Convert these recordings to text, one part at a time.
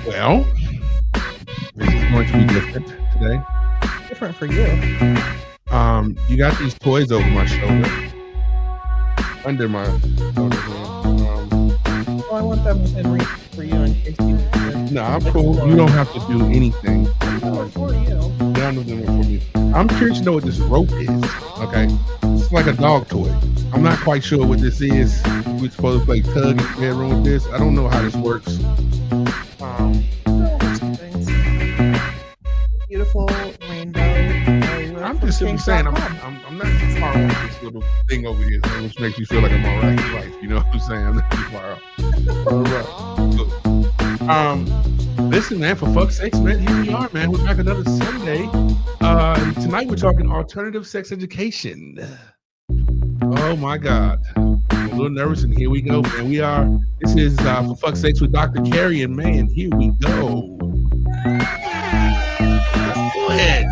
Well, this is going to be different today. Different for you. You got these toys over my shoulder, under my shoulder. Well, I want them within reach for you in case you need to. No, I'm cool. You don't have to do anything. No, for you. None of them are for me. I'm curious to know what this rope is. Okay, it's like a dog toy. I'm not quite sure what this is. We're supposed to play tug in the bedroom with this. I don't know how this works. Beautiful rainbow. I'm just simply saying I'm not too far off this little thing over here, which makes me feel like I'm all right in life. You know what I'm saying? I'm not too far off. All right. Listen, man, for fuck's sakes, man, here we are, man. We're back another Sunday. Tonight we're talking alternative sex education. Oh my God. I'm a little nervous, and here we go, man. This is for fuck's sakes with Dr. Cari, and man, here we go. Let's do it.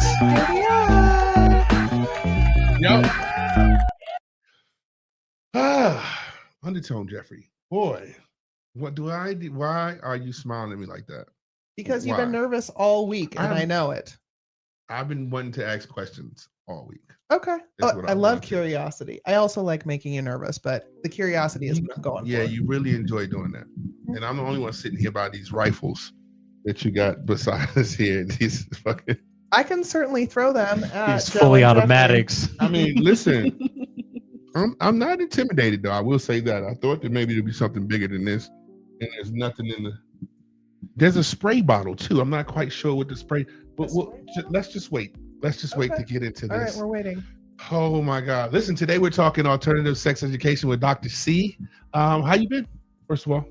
Yep. Undertone, Jeffrey. Boy, what do I do? Why are you smiling at me like that? Because you've been nervous all week, and I know it. I've been wanting to ask questions all week. Okay. I love curiosity. I also like making you nervous, but the curiosity is what I'm going for. Yeah, you really enjoy doing that. And I'm the only one sitting here by these rifles that you got beside us here. These fucking. I can certainly throw them at these fully automatics. I mean, listen, I'm not intimidated though. I will say that. I thought that maybe there'd be something bigger than this, and there's nothing in the. There's a spray bottle too. I'm not quite sure what the spray. But let's just wait. Let's just wait to get into this. All right, we're waiting. Oh my God! Listen, today we're talking alternative sex education with Dr. C. How you been? First of all.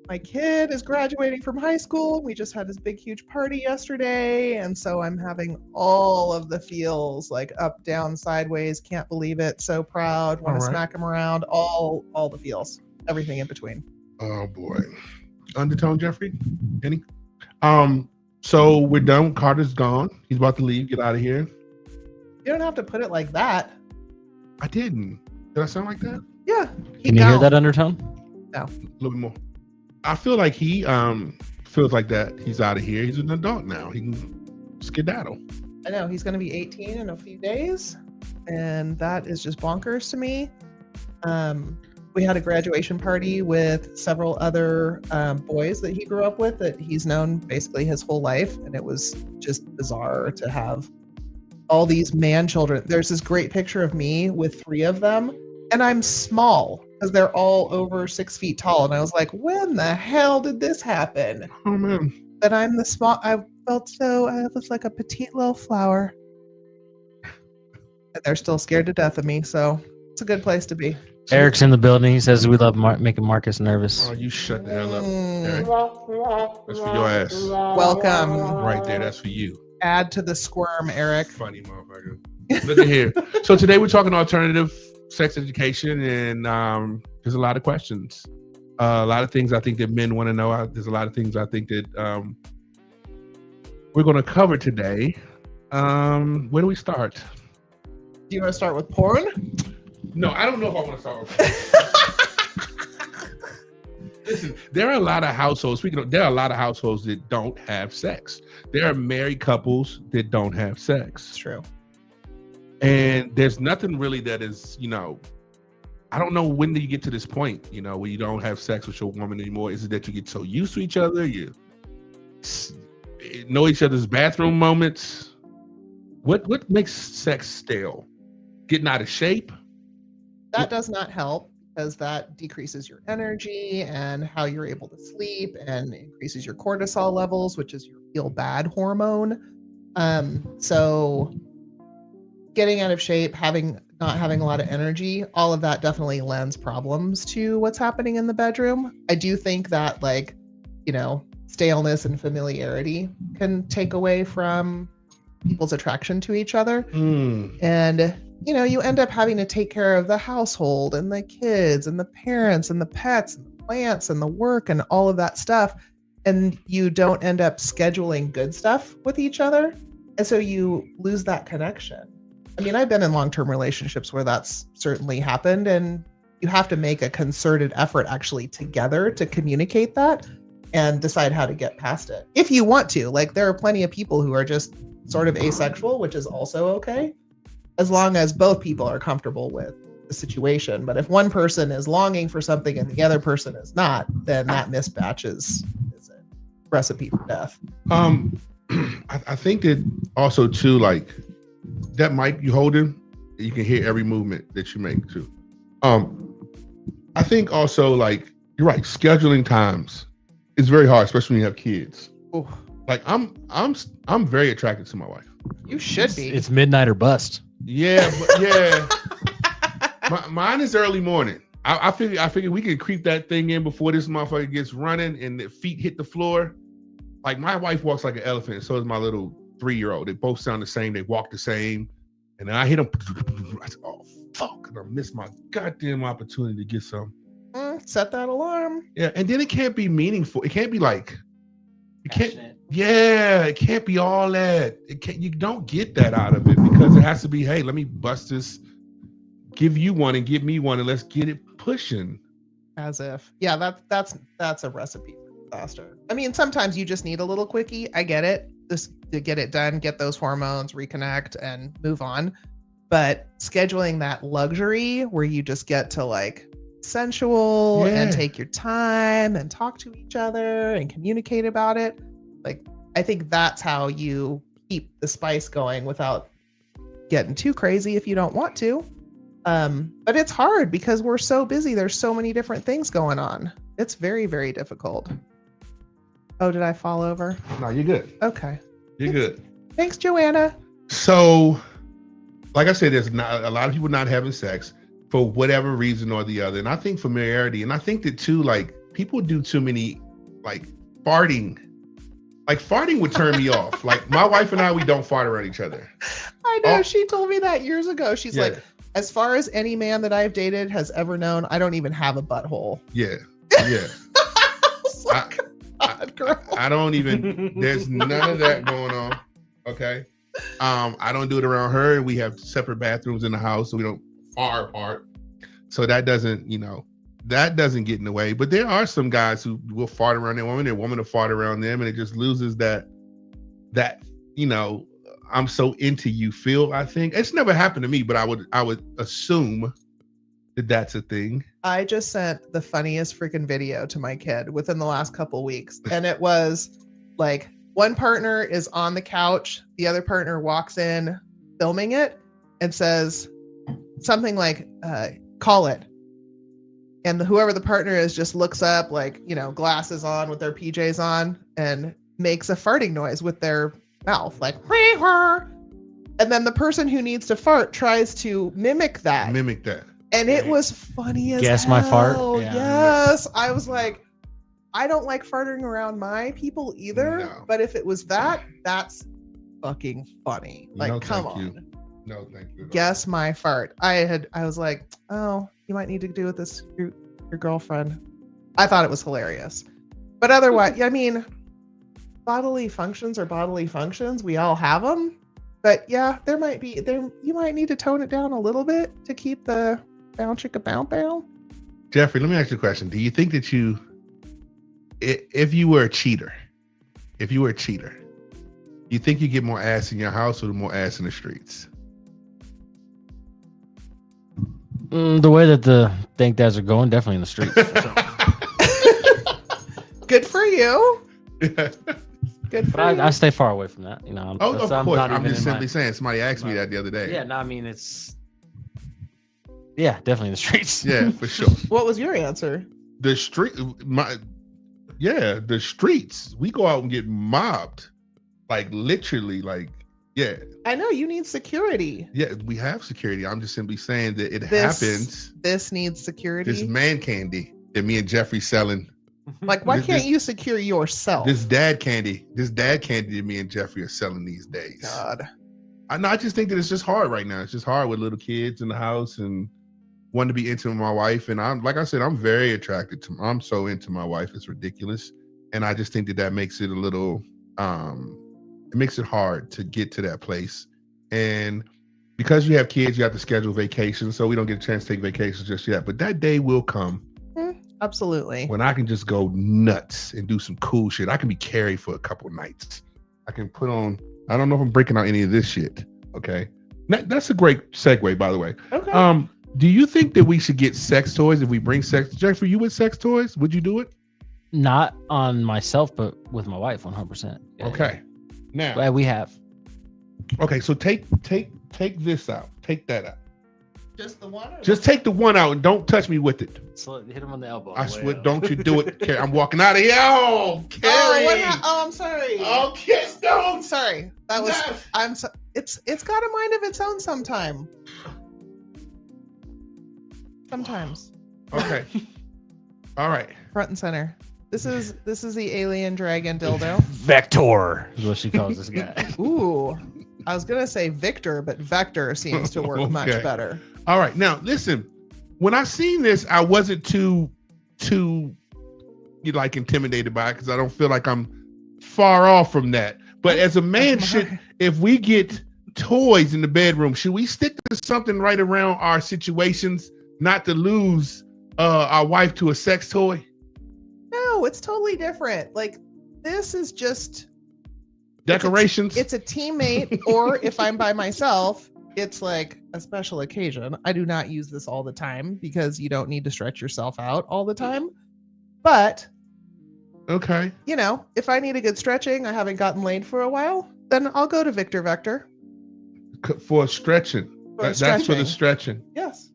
My kid is graduating from high school. We just had this big, huge party yesterday. And so I'm having all of the feels, like up, down, sideways, can't believe it, so proud, want to smack him around, all the feels, everything in between. Oh boy. Undertone, Jeffrey? Any? So we're done. Carter's gone. He's about to leave. Get out of here. You don't have to put it like that. I didn't. Did I sound like that? Yeah. Can you hear that undertone? No. A little bit more. I feel like he feels like that. He's out of here. He's an adult now. He can skedaddle. I know. He's going to be 18 in a few days, and that is just bonkers to me. We had a graduation party with several other boys that he grew up with that he's known basically his whole life, and it was just bizarre to have all these man children. There's this great picture of me with 3 of them, and I'm small because they're all over 6 feet tall. And I was like, when the hell did this happen? Oh man. That I'm the small. I was like a petite little flower. and they're still scared to death of me. So it's a good place to be. Eric's in the building. He says we love making Marcus nervous. Oh, you shut the hell up, Eric. Mm, That's for your ass. welcome. Right there, that's for you. Add to the squirm, Eric. Funny motherfucker. Look at here. So today we're talking alternative sex education, and there's a lot of questions. A lot of things I think that men want to know. There's a lot of things I think that we're going to cover today. Where do we start? Do you want to start with porn? No, I don't know if I want to start with Listen, there are a lot of households. There are a lot of households that don't have sex. There are married couples that don't have sex. It's true. And there's nothing really that is, I don't know when do you get to this point, where you don't have sex with your woman anymore. Is it that you get so used to each other? You know each other's bathroom moments? What makes sex stale? Getting out of shape? That does not help because that decreases your energy and how you're able to sleep and increases your cortisol levels, which is your feel bad hormone. So getting out of shape, not having a lot of energy, all of that definitely lends problems to what's happening in the bedroom. I do think that staleness and familiarity can take away from people's attraction to each other. And you end up having to take care of the household and the kids and the parents and the pets and the plants and the work and all of that stuff. And you don't end up scheduling good stuff with each other. And so you lose that connection. I mean, I've been in long-term relationships where that's certainly happened, and you have to make a concerted effort actually together to communicate that and decide how to get past it. If you want to, there are plenty of people who are just sort of asexual, which is also okay, as long as both people are comfortable with the situation. But if one person is longing for something and the other person is not, then that mismatch is a recipe for death. I think that also too, that mic you holding, you can hear every movement that you make too. I think also you're right, scheduling times is very hard, especially when you have kids. Ooh. I'm very attracted to my wife. You should be. It's midnight or bust. Yeah, but yeah. Mine is early morning. I figure we can creep that thing in before this motherfucker gets running and the feet hit the floor. My wife walks like an elephant, and so does my little 3-year-old. They both sound the same. They walk the same. And then I hit them. I said, oh, fuck. I missed my goddamn opportunity to get some. Set that alarm. Yeah, and then it can't be meaningful. It can't be it can't be all that. You don't get that out of it because it has to be, hey, let me bust this, give you one and give me one, and let's get it pushing. As if. Yeah, that's a recipe for disaster. I mean, sometimes you just need a little quickie. I get it. Just to get it done, get those hormones, reconnect, and move on. But scheduling that luxury where you just get to sensual and take your time and talk to each other and communicate about it. I think that's how you keep the spice going without getting too crazy if you don't want to. But it's hard because we're so busy. There's so many different things going on. It's very, very difficult. Oh, did I fall over? No, you're good. Okay. You're good. Thanks, Joanna. So, like I said, there's not a lot of people not having sex for whatever reason or the other. And I think familiarity, and I think that too, people do too many, farting. Farting would turn me off. My wife and I, we don't fart around each other. I know. She told me that years ago. She's like, as far as any man that I've dated has ever known, I don't even have a butthole. Yeah. Yeah. God, girl. I don't even, there's none of that going on. Okay. I don't do it around her. We have separate bathrooms in the house, so we don't far apart. So that doesn't get in the way. But there are some guys who will fart around their woman will fart around them, and it just loses that I'm so into you feel. I think it's never happened to me, but I would assume that that's a thing. I just sent the funniest freaking video to my kid within the last couple weeks, and it was one partner is on the couch, the other partner walks in filming it and says something call it. And whoever the partner is just looks up glasses on with their PJs on and makes a farting noise with their mouth And then the person who needs to fart tries to mimic that. And it was funny as Guess hell. my fart? Yeah. Yeah. Yes. I was like, I don't like farting around my people either. No. But if it was that, that's fucking funny. Like, No, come thank on. you. No, thank you. Guess my fart. I was like, oh, you might need to do with this your girlfriend. I thought it was hilarious. But otherwise, I mean, bodily functions are bodily functions. We all have them. But yeah, you might need to tone it down a little bit to keep the bow chicka bow bow. Jeffrey, let me ask you a question. Do you think that if you were a cheater, you think you get more ass in your house or more ass in the streets? The way that the Dank dads are going, definitely in the streets. Good for you. Good for But you. I stay far away from that. You know. Oh, of course. I'm even just in simply saying. Somebody asked me that the other day. Yeah, no, I mean it's. Yeah, definitely in the streets. Yeah, for sure. What was your answer? The streets. We go out and get mobbed, like literally, like yeah. I know you need security. Yeah, we have security. I'm just simply saying that it happens. This needs security. This man candy that me and Jeffrey selling. Like, why can't you secure yourself? This dad candy that me and Jeffrey are selling these days. God. I just think that it's just hard right now. It's just hard with little kids in the house and wanting to be intimate with my wife. And I'm, like I said, I'm very attracted to, I'm so into my wife. It's ridiculous. And I just think that makes it a little, it makes it hard to get to that place. And because you have kids, you have to schedule vacations. So we don't get a chance to take vacations just yet. But that day will come. Absolutely. When I can just go nuts and do some cool shit. I can be Cari for a couple of nights. I can put on, I don't know if I'm breaking out any of this shit. Okay. That's a great segue, by the way. Okay. Do you think that we should get sex toys if we bring sex? Jeffrey, you with sex toys? Would you do it? Not on myself, but with my wife, 100%. Yeah, okay. Now. Yeah, we have. Okay, so take this out. Take that out. Just the one? Just take the one out and don't touch me with it. So hit him on the elbow. I swear, don't you do it, Cari. I'm walking out of here. Oh, Cari. I'm sorry. Okay, don't. Sorry. That was. I'm. So, it's got a mind of its own sometime. Sometimes. Okay. All right. Front and center. This is the alien dragon dildo. Vector is what she calls this guy. Ooh. I was gonna say Victor, but Vector seems to work much better. All right, now listen. When I seen this, I wasn't too like intimidated by it because I don't feel like I'm far off from that. But as a man, if we get toys in the bedroom, should we stick to something right around our situations, not to lose our wife to a sex toy? No, it's totally different. Like, this is just decorations. It's a teammate, or if I'm by myself, it's like a special occasion. I do not use this all the time because you don't need to stretch yourself out all the time. But okay, you know, if I need a good stretching, I haven't gotten laid for a while, then I'll go to Victor Vector for stretching. That's for the stretching. Yes.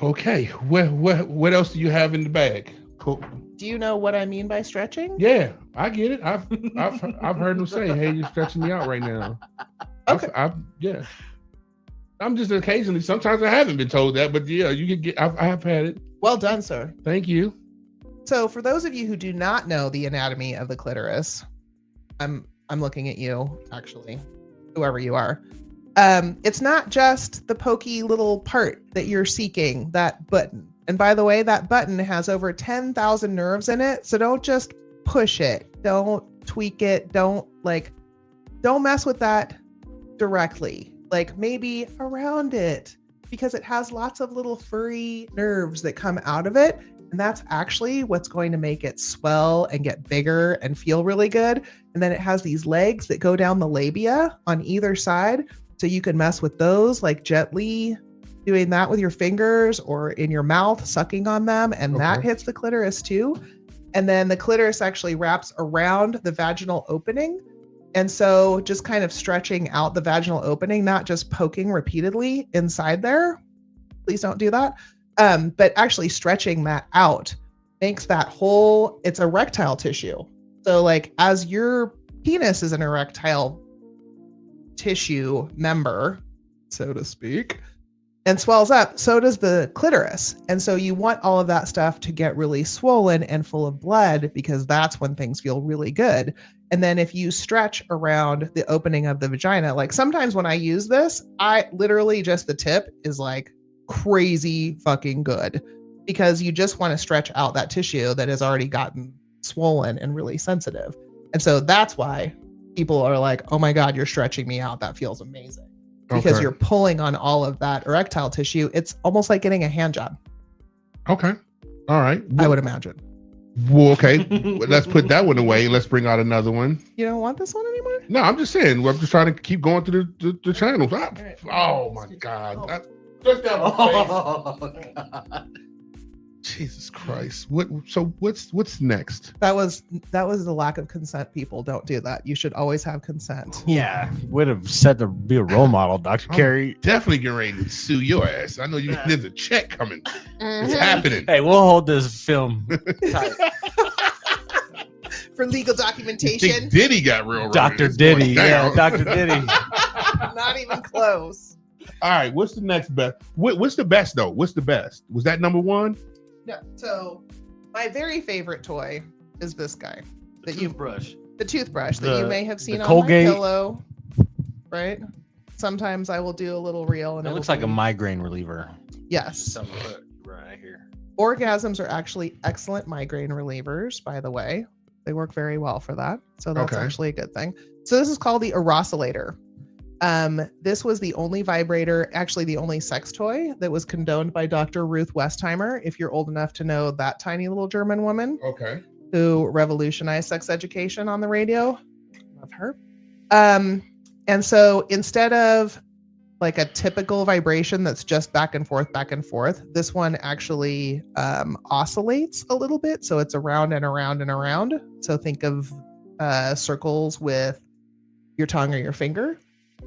Okay. What else do you have in the bag? Cool. Do you know what I mean by stretching? Yeah, I get it. I've heard them say, "Hey, you're stretching me out right now." Okay. Yeah. I'm just occasionally. Sometimes I haven't been told that, but yeah, you can get. I have had it. Well done, sir. Thank you. So, for those of you who do not know the anatomy of the clitoris, I'm looking at you, actually, whoever you are. It's not just the pokey little part that you're seeking, that button. And by the way, that button has over 10,000 nerves in it. So don't just push it. Don't tweak it. Don't mess with that directly. Like, maybe around it, because it has lots of little furry nerves that come out of it. And that's actually what's going to make it swell and get bigger and feel really good. And then it has these legs that go down the labia on either side. So you can mess with those, like gently doing that with your fingers or in your mouth, sucking on them. And that hits the clitoris too. And then the clitoris actually wraps around the vaginal opening. And so just kind of stretching out the vaginal opening, not just poking repeatedly inside there. Please don't do that. But actually stretching that out makes that whole, it's erectile tissue. So like as your penis is an erectile tissue member, so to speak, and swells up, so does the clitoris. And so you want all of that stuff to get really swollen and full of blood, because that's when things feel really good. And then if you stretch around the opening of the vagina, like sometimes when I use this, I literally just the tip is like crazy fucking good, because you just want to stretch out that tissue that has already gotten swollen and really sensitive. And so that's why people are like, oh my God, you're stretching me out. That feels amazing. Because you're pulling on all of that erectile tissue. It's almost like getting a hand job. Okay. All right. I would imagine. Well, okay. Let's put that one away. Let's bring out another one. You don't want this one anymore? No, I'm just saying. I'm just trying to keep going through the channels. Right. Oh my God. Oh. Just that one, please. Oh, God. Jesus Christ. What's next? That was the lack of consent, people. Don't do that. You should always have consent. Yeah, would have said to be a role model, Dr. Cari. Definitely getting ready to sue your ass. I know there's a check coming. It's happening. Hey, we'll hold this film tight. For legal documentation. Diddy got real. Dr. Diddy. Yeah, Dr. Diddy. Not even close. All right. What's the next best? What's the best though? What's the best? Was that number one? No. So my very favorite toy is this guy. The toothbrush that you may have seen on Colgate. my pillow. Right? Sometimes I will do a little reel and It looks like a migraine reliever. Yes. Right here. Orgasms are actually excellent migraine relievers, by the way. They work very well for that. So that's actually a good thing. So this is called the Erosilator. This was the only vibrator, actually the only sex toy that was condoned by Dr. Ruth Westheimer, if you're old enough to know that tiny little German woman who revolutionized sex education on the radio. Love her. And so instead of like a typical vibration that's just back and forth, this one actually oscillates a little bit. So it's around and around and around. So think of circles with your tongue or your finger.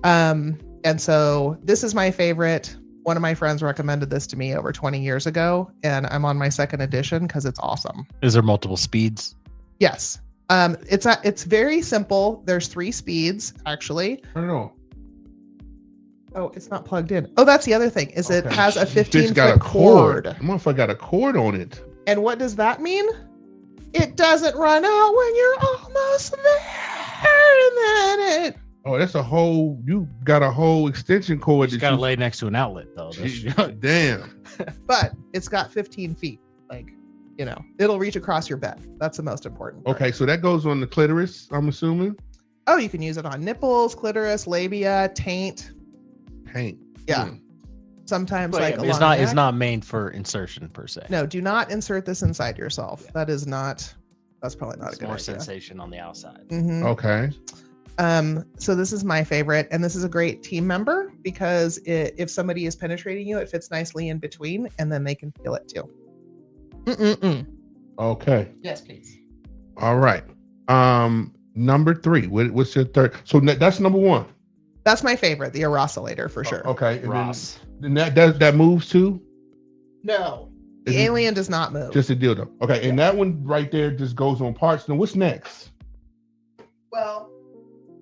And so this is my favorite. One of my friends recommended this to me over 20 years ago, and I'm on my second edition because it's awesome. Is there multiple speeds? Yes. It's very simple. There's 3 speeds, actually. I don't know. Oh, it's not plugged in. Oh, that's the other thing, is it has a 15-foot cord. cord. Motherfucker got a cord on it. And what does that mean? It doesn't run out when you're almost there. And then it... Oh, that's you got a whole extension cord. You got to lay next to an outlet, though. Damn. But it's got 15 feet. Like, it'll reach across your bed. That's the most important part. Okay, so that goes on the clitoris, I'm assuming? Oh, you can use it on nipples, clitoris, labia, taint. Paint. Yeah. Sometimes it's not made for insertion per se. No, do not insert this inside yourself. Yeah. That's probably not a good idea. More sensation on the outside. Mm-hmm. Okay. So this is my favorite, and this is a great team member because if somebody is penetrating you, it fits nicely in between, and then they can feel it too. Okay. Yes, please. All right. Number 3. What's your third? So that's number 1. That's my favorite, the Erosilator for sure. Okay. And Ross. then that moves too? No. The alien does not move. Just a dildo. Okay. Yeah. And that one right there just goes on parts. Now what's next? Well,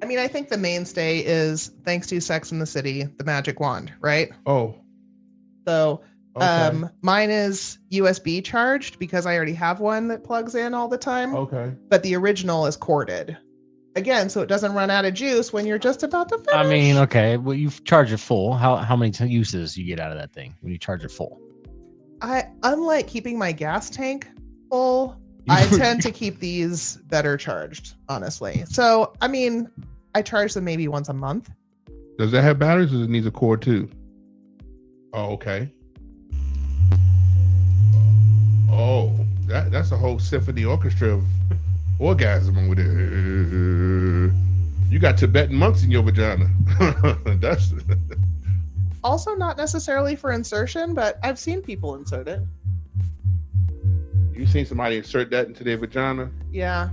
I mean, I think the mainstay is, thanks to Sex and the City, the magic wand, right? Oh. So mine is USB charged because I already have one that plugs in all the time. Okay. But the original is corded. Again, so it doesn't run out of juice when you're just about to finish. I mean, okay, well, you charge it full. How many uses you get out of that thing when you charge it full? Unlike keeping my gas tank full, I tend to keep these better charged, honestly. So, I mean, I charge them maybe once a month. Does that have batteries or does it need a cord too? Oh, okay. Oh, that's a whole symphony orchestra of orgasm over there. You got Tibetan monks in your vagina. That's also not necessarily for insertion, but I've seen people insert it. You seen somebody insert that into their vagina? Yeah.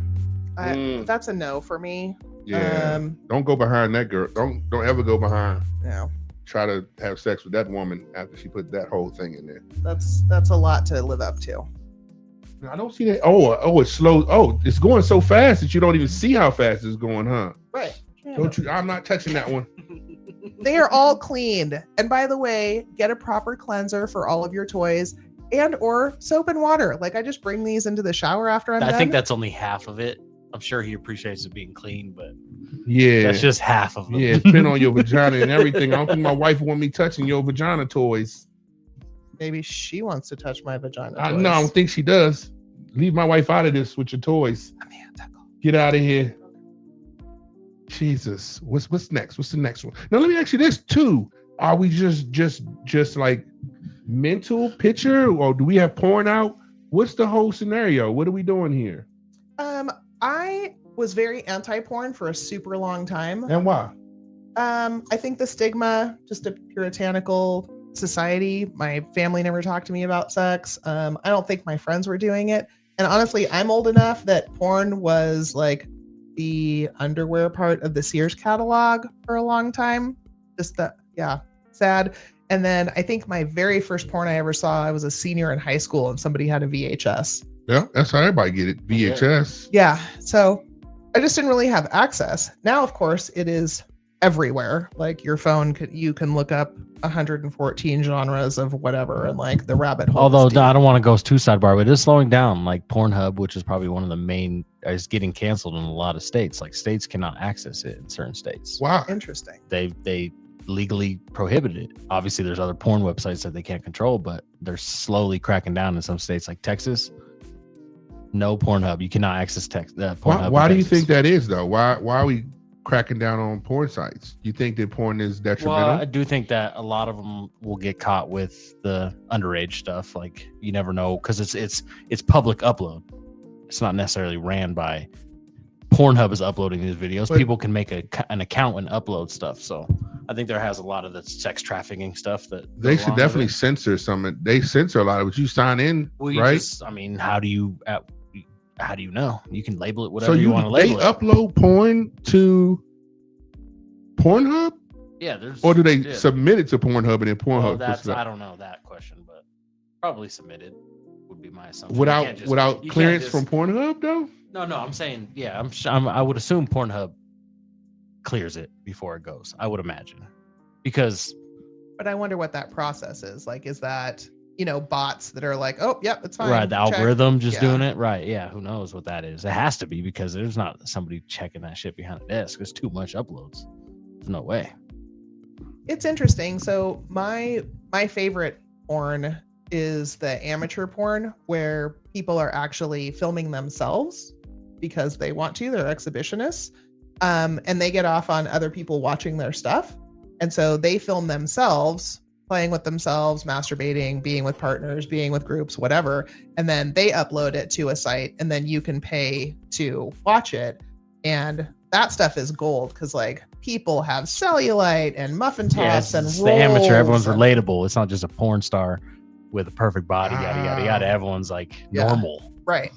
That's a no for me. Yeah. Don't go behind that girl. Don't ever go behind. No. Try to have sex with that woman after she put that whole thing in there. That's a lot to live up to. I don't see that. Oh, it's slow. Oh, it's going so fast that you don't even see how fast it's going, huh? Right. Don't you? I'm not touching that one. They are all cleaned. And by the way, get a proper cleanser for all of your toys and or soap and water. Like I just bring these into the shower after I'm done. I think that's only half of it. I'm sure he appreciates it being clean, but Yeah. that's just half of it. Yeah, depending on your vagina and everything. I don't think my wife want me touching your vagina toys. Maybe she wants to touch my vagina. No, I don't think she does. Leave my wife out of this with your toys. Get out of here. Jesus. What's next? What's the next one? Now let me ask you this too. Are we just like mental picture, or do we have porn out? What's the whole scenario? What are we doing here? I was very anti-porn for a super long time. And why? I think the stigma, just a puritanical society. My family never talked to me about sex. I don't think my friends were doing it. And honestly, I'm old enough that porn was like the underwear part of the Sears catalog for a long time. Just that, yeah, sad. And then I think my very first porn I ever saw, I was a senior in high school and somebody had a VHS. Yeah, that's how everybody get it. VHS. Yeah. So I just didn't really have access. Now, of course, it is everywhere. Like your phone, you can look up 114 genres of whatever and like the rabbit hole. Although I don't want to go too sidebar, but it is slowing down. Like Pornhub, which is probably one of the main, is getting canceled in a lot of states. Like states cannot access it in certain states. Wow. Interesting. They legally prohibited it. Obviously, there's other porn websites that they can't control, but they're slowly cracking down in some states like Texas. No Pornhub. You cannot access Pornhub. Why do you think that is though? Why are we cracking down on porn sites? You think that porn is detrimental? Well, I do think that a lot of them will get caught with the underage stuff. Like you never know, because it's public upload. It's not necessarily ran by Pornhub is uploading these videos. But people can make an account and upload stuff. So I think there has a lot of the sex trafficking stuff that they should definitely censor some. They censor a lot of it. You sign in, right? How do you know? You can label it whatever you want to label it. They upload porn to Pornhub? Yeah, or do they submit it to Pornhub and then Pornhub? Well, I don't know that question, but probably submitted would be my assumption. Without clearance from Pornhub though? No, I'm saying, yeah, I would assume Pornhub clears it before it goes. I would imagine, because. But I wonder what that process is. Like, is that bots that are like, oh, yep, it's fine. Right, the algorithm doing it. Right, yeah. Who knows what that is? It has to be, because there's not somebody checking that shit behind a desk. There's too much uploads. There's no way. It's interesting. So my favorite porn is the amateur porn where people are actually filming themselves because they want to. They're exhibitionists, and they get off on other people watching their stuff, and so they film themselves playing with themselves, masturbating, being with partners, being with groups, whatever. And then they upload it to a site and then you can pay to watch it. And that stuff is gold because like people have cellulite and muffin tops and rolls. The amateur, everyone's relatable. It's not just a porn star with a perfect body, yada, yada, yada. Everyone's like normal. Right.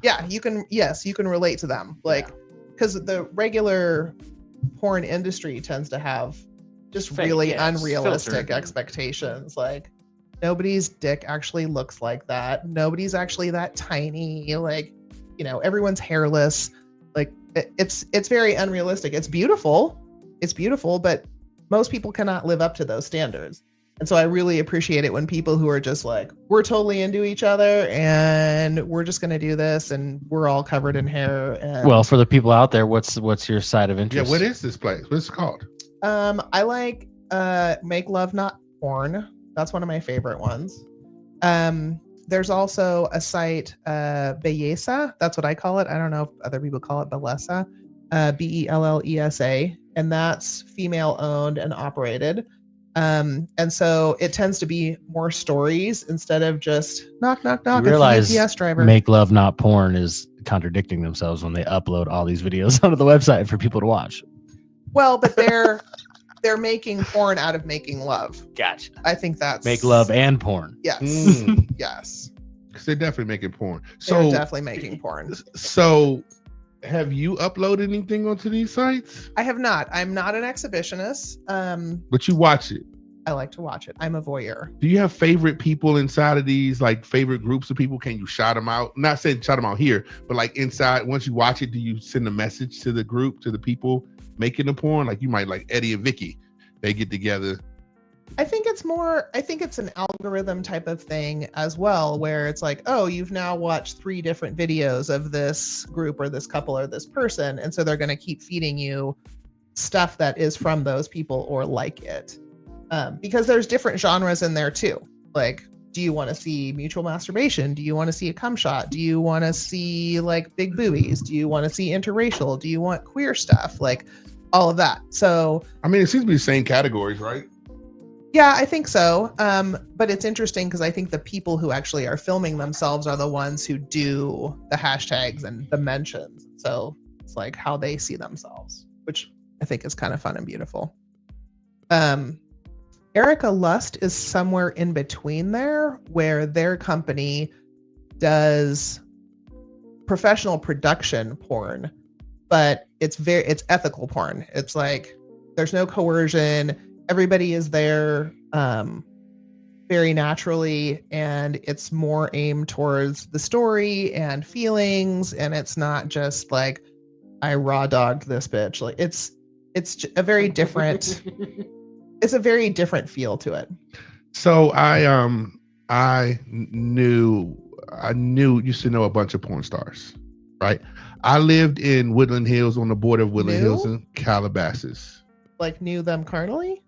Yeah. You can relate to them. Like, because the regular porn industry tends to have just really unrealistic expectations. Like nobody's dick actually looks like that. Nobody's actually that tiny. Like, everyone's hairless. Like it's very unrealistic. It's beautiful, but most people cannot live up to those standards. And so I really appreciate it when people who are just like, we're totally into each other and we're just going to do this and we're all covered in hair. And well, for the people out there, what's your side of interest? Yeah, what is this place? What's it called? I like Make Love Not Porn. That's one of my favorite ones. There's also a site, Bellesa. That's what I call it. I don't know if other people call it Bellesa. Bellesa. And that's female owned and operated. And so it tends to be more stories instead of just knock, knock, knock. You realize UPS driver. Make Love Not Porn is contradicting themselves when they upload all these videos onto the website for people to watch. Well, but they're making porn out of making love. Gotcha. I think that's make love and porn. Yes. Yes. Because they're definitely making porn. They're definitely making porn. So have you uploaded anything onto these sites? I have not. I'm not an exhibitionist. But you watch it. I like to watch it. I'm a voyeur. Do you have favorite people inside of these, like favorite groups of people? Can you shout them out? Not saying shout them out here, but like inside, once you watch it, do you send a message to the group, to the people making the porn? Like you might like Eddie and Vicky. they get together. I think it's an algorithm type of thing as well, where it's like, oh, you've now watched 3 different videos of this group or this couple or this person. And so they're going to keep feeding you stuff that is from those people or like it. Because there's different genres in there too. Like, do you want to see mutual masturbation? Do you want to see a cum shot? Do you want to see like big boobies? Do you want to see interracial? Do you want queer stuff? Like all of that. So, I mean, it seems to be the same categories, right? yeah, I think so. But it's interesting because I think the people who actually are filming themselves are the ones who do the hashtags and the mentions. So it's like how they see themselves, which I think is kind of fun and beautiful. Erica Lust is somewhere in between there, where their company does professional production porn, but it's ethical porn. It's like there's no coercion. Everybody is there very naturally, and it's more aimed towards the story and feelings, and it's not just like I raw dogged this bitch. Like it's a very different it's a very different feel to it. So I used to know a bunch of porn stars, right? I lived in Woodland Hills, on the border of Woodland Hills and Calabasas. Like knew them carnally?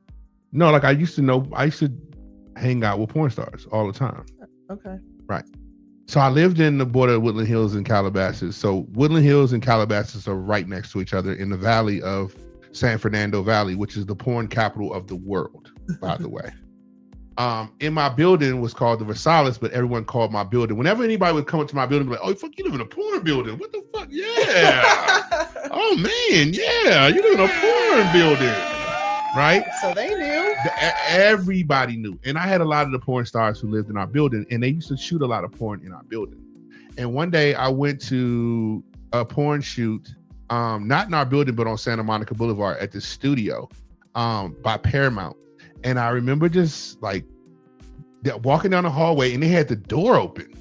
No, like I used to hang out with porn stars all the time. Okay. Right. So I lived in the border of Woodland Hills and Calabasas. So Woodland Hills and Calabasas are right next to each other in the valley of San Fernando Valley, which is the porn capital of the world, by the way. In my building was called the Versailles, but everyone called my building. Whenever anybody would come up to my building, be like, "Oh, fuck, you live in a porn building? What the fuck? Yeah. Oh man, yeah, you live in a porn building." Right? So they knew. Everybody knew. And I had a lot of the porn stars who lived in our building, and they used to shoot a lot of porn in our building. And one day I went to a porn shoot, not in our building, but on Santa Monica Boulevard at the studio by Paramount. And I remember just like walking down the hallway, and they had the door open,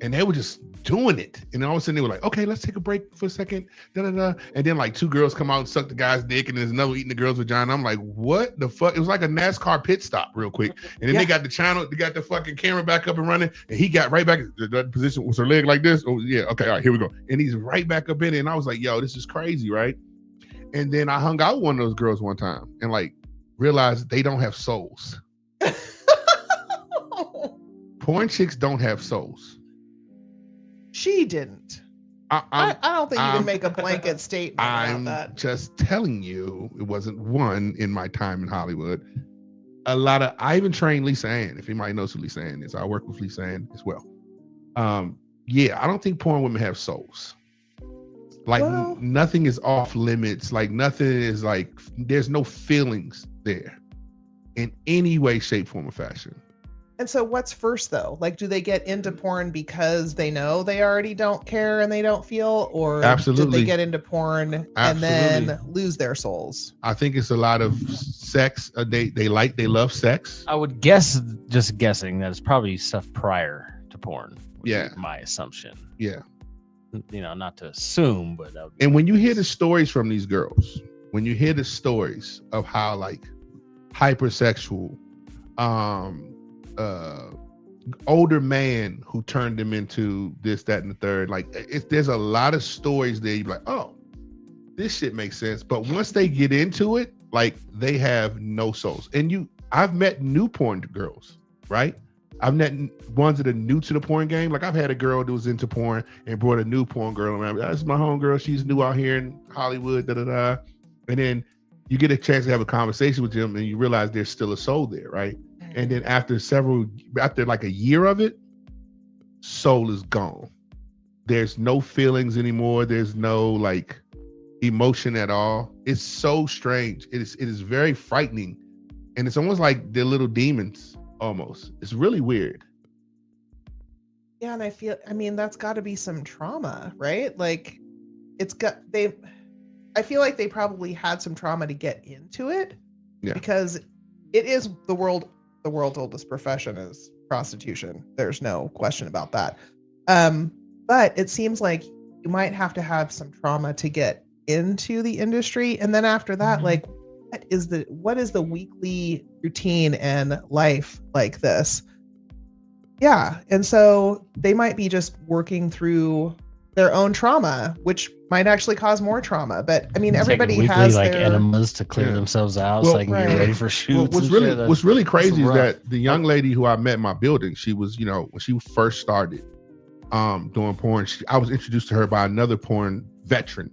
and they were just doing it. And then all of a sudden they were like, "Okay, let's take a break for a second." And then like 2 girls come out and suck the guy's dick, and there's another eating the girl's vagina. I'm like, what the fuck? It was like a NASCAR pit stop real quick. And then they got the channel, they got the fucking camera back up and running, and he got right back in the position with her leg like this. Oh yeah, okay, all right, here we go. And he's right back up in it. And I was like, yo, this is crazy, right? And then I hung out with one of those girls one time and like realized they don't have souls. Porn chicks don't have souls. She didn't. I don't think you can make a blanket statement about that. I'm just telling you, it wasn't one in my time in Hollywood. I even trained Lisa Ann. If anybody knows who Lisa Ann is, I work with Lisa Ann as well. Yeah, I don't think porn women have souls. Like nothing is off limits. Like nothing is like, there's no feelings there in any way, shape, form, or fashion. And so what's first though? Like, do they get into porn because they know they already don't care and they don't feel, or Absolutely. did they get into porn and then lose their souls? I think it's a lot of sex. They love sex. I would guess, just guessing, that it's probably stuff prior to porn. Yeah. My assumption. Yeah. You know, not to assume, but and when you hear the stories from these girls, when you hear the stories of how like hypersexual, older man who turned them into this, that, and the third, like there's a lot of stories there. You're like, oh, this shit makes sense. But once they get into it, like they have no souls. And I've met new porn girls, right? I've met ones that are new to the porn game. Like I've had a girl that was into porn and brought a new porn girl around. That's my homegirl. She's new out here in Hollywood, And then you get a chance to have a conversation with them and you realize there's still a soul there, right? And then after like a year of it, soul is gone. There's no feelings anymore. There's no like emotion at all. It's so strange. It is very frightening. And it's almost like they're little demons almost. It's really weird. Yeah. And I mean, that's gotta be some trauma, right? Like I feel like they probably had some trauma to get into it. Yeah. Because it is the world's oldest profession is prostitution. There's no question about that. But it seems like you might have to have some trauma to get into the industry. And then after that, like what is the weekly routine and life like this? Yeah. And so they might be just working through their own trauma, which might actually cause more trauma. But I mean, everybody weekly, has like their enemas to clear themselves out, so they can get ready for shoots. What's really crazy is rough. that the young lady who I met in my building, she was, when she first started doing porn, I was introduced to her by another porn veteran.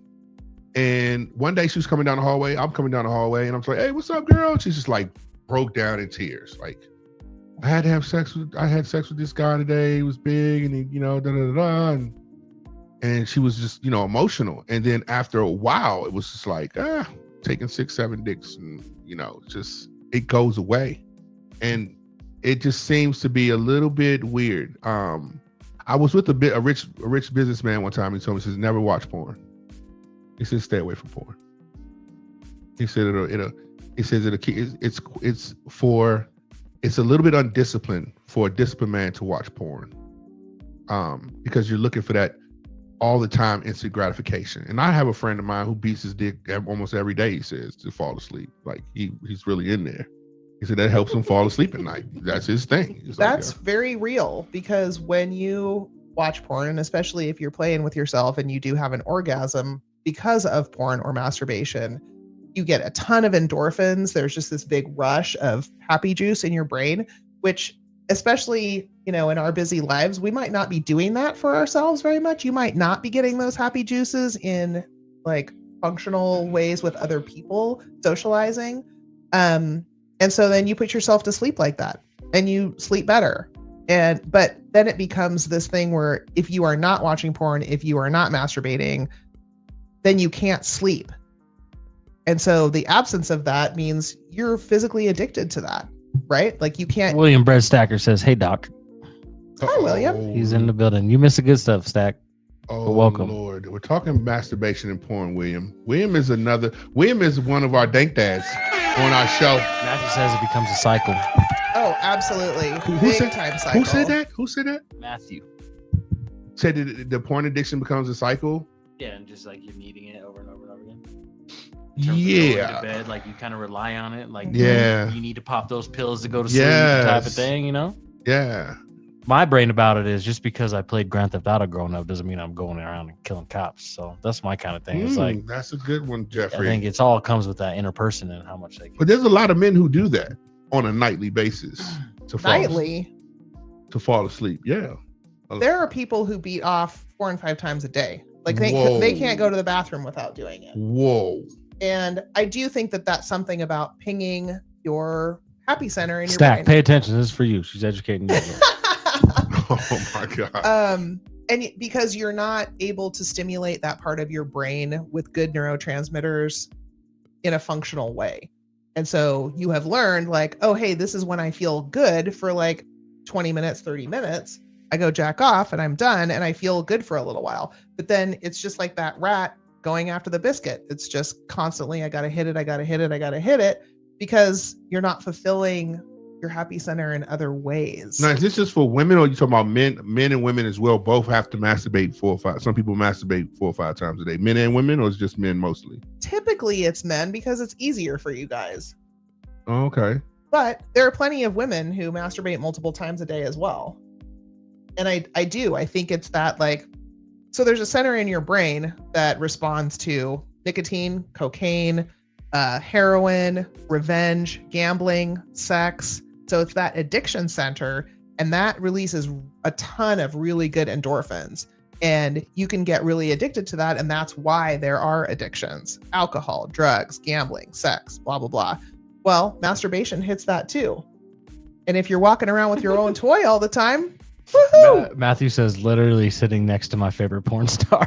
And one day she was coming down the hallway. I'm coming down the hallway, and I'm like, "Hey, what's up, girl?" And she's just like broke down in tears, like, I had sex with this guy today. He was big, and he, da da da da. And she was just, emotional. And then after a while, it was just like, taking 6-7 dicks, and just it goes away. And it just seems to be a little bit weird. I was with a rich businessman one time. He told me, he says, never watch porn. He said, stay away from porn. He said it's a little bit undisciplined for a disciplined man to watch porn, because you're looking for that all the time instant gratification. And I have a friend of mine who beats his dick almost every day, he says, to fall asleep. Like he's really in there. He said that helps him fall asleep at night. That's his thing. That's very real, because when you watch porn, and especially if you're playing with yourself and you do have an orgasm because of porn or masturbation, you get a ton of endorphins. There's just this big rush of happy juice in your brain, which, especially, in our busy lives, we might not be doing that for ourselves very much. You might not be getting those happy juices in like functional ways with other people, socializing. And so then you put yourself to sleep like that, and you sleep better. But then it becomes this thing where if you are not watching porn, if you are not masturbating, then you can't sleep. And so the absence of that means you're physically addicted to that, right? Like you can't. William Bread Stacker says, "Hey, Doc." Hi, William. He's in the building. You missed the good stuff, Stack. Oh, welcome. Lord. We're talking masturbation and porn, William. William is one of our Dank dads on our show. Matthew says it becomes a cycle. Oh, absolutely. Big time cycle. Who said that? Matthew. Said that the porn addiction becomes a cycle? Yeah, and just like you're needing it over and over and over again. Yeah. Going to bed, like you kind of rely on it. Like, yeah, you need to pop those pills to go to sleep, type of thing, Yeah. My brain about it is just because I played Grand Theft Auto growing up doesn't mean I'm going around and killing cops. So that's my kind of thing. It's like, that's a good one, Jeffrey. I think it's all comes with that inner person and how much they can. But there's a lot of men who do that on a nightly basis to fall asleep. Yeah. There are people who beat off 4 and 5 times a day. Like they can't go to the bathroom without doing it. Whoa. And I do think that that's something about pinging your happy center in your Stack, brain. pay attention. This is for you. She's educating you. Oh my God. And because you're not able to stimulate that part of your brain with good neurotransmitters in a functional way. And so you have learned like, oh, hey, this is when I feel good for like 20 minutes, 30 minutes. I go jack off and I'm done and I feel good for a little while. But then it's just like that rat going after the biscuit. It's just constantly, I got to hit it because you're not fulfilling your happy center in other ways. Now, is this just for women, or are you talking about men and women as well? Both have to masturbate 4 or 5. Some people masturbate 4 or 5 times a day. Men and women, or is it just men mostly? Typically it's men because it's easier for you guys. Oh, okay. But there are plenty of women who masturbate multiple times a day as well. And I think it's that like, so there's a center in your brain that responds to nicotine, cocaine, heroin, revenge, gambling, sex. So it's that addiction center, and that releases a ton of really good endorphins. And you can get really addicted to that. And that's why there are addictions: alcohol, drugs, gambling, sex, blah, blah, blah. Well, masturbation hits that too. And if you're walking around with your own toy all the time, woohoo! Matthew says, literally sitting next to my favorite porn star.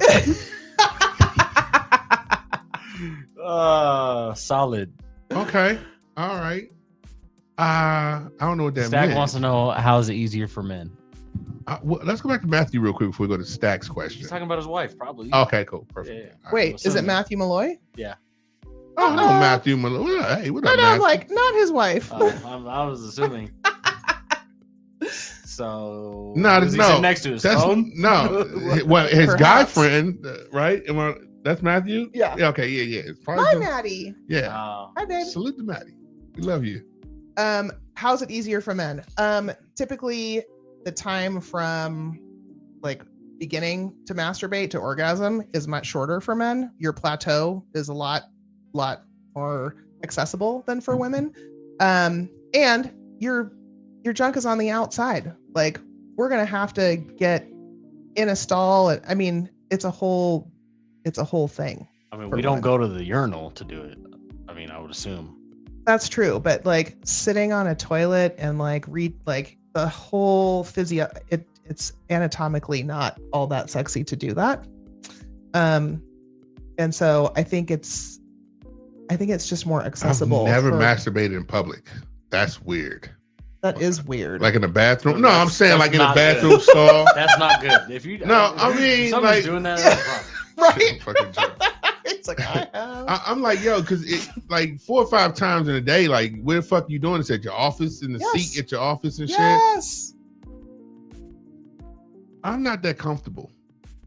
Solid. Okay. All right. I don't know what that Stack means. wants to know, how is it easier for men? Well, let's go back to Matthew real quick before we go to Stack's question. He's talking about his wife, probably. Okay, cool. Perfect. Yeah. All right. Wait, is it Matthew Malloy? Yeah. Oh, no, Matthew Malloy. Hey, what up, No, Matthew? like not his wife. I was assuming. So No, who's he sitting next to his phone? No. Well, his guy friend, right? That's Matthew? Yeah. Okay, yeah. It's probably Hi, Maddie. Yeah. Hi, babe. Salute to Maddie. We love you. How's it easier for men? Typically the time from like beginning to masturbate to orgasm is much shorter for men. Your plateau is a lot more accessible than for women. And your junk is on the outside. Like, we're gonna have to get in a stall. I mean, it's a whole thing. I mean, we don't go to the urinal to do it. I mean, I would assume. That's true, but like sitting on a toilet and like read like the whole it's anatomically not all that sexy to do that. And so I think it's just more accessible. I've never masturbated in public. That's weird. That is weird. Like in a bathroom? No, I'm saying like in a not bathroom good. stall. That's not good. If you I mean, somebody's like doing that, that's a problem. Right? Fucking joke. It's like I have. I'm like, yo, because it like 4 or 5 times in a day, like, where the fuck you doing this at your office, in the seat at your office and shit? Yes. I'm not that comfortable.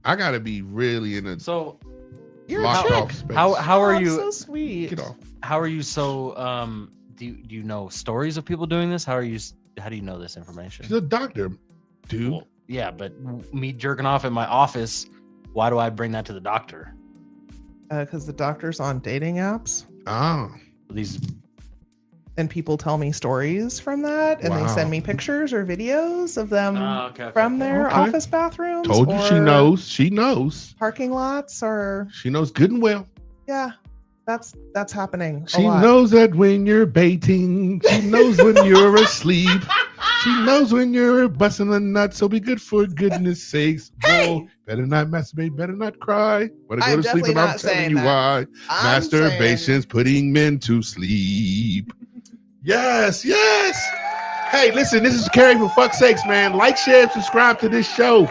I gotta be really in a You're locked a off chick. space. How are Oh, you? so sweet. Get off. How are you so? Do you know stories of people doing this? How do you know this information? She's a doctor, dude. Well, yeah, but me jerking off in my office, why do I bring that to the doctor? Because the doctor's on dating apps. Ah, These And people tell me stories from that, and they Wow. send me pictures or videos of them okay. from their Okay. office bathrooms. told you she or knows. She knows. Parking lots, or She knows good and well. yeah, that's happening. She a lot. knows that when you're baiting. She knows when you're asleep. She knows when you're busting a nut. So be good for goodness sakes. Hey! Oh, better not masturbate. Better not cry. Better go I'm to sleep. definitely And I'm not telling saying you that. why. I'm Masturbation's putting men to sleep. Yes. Hey, listen, this is Cari, for fuck's sakes, man. Like, share, and subscribe to this show.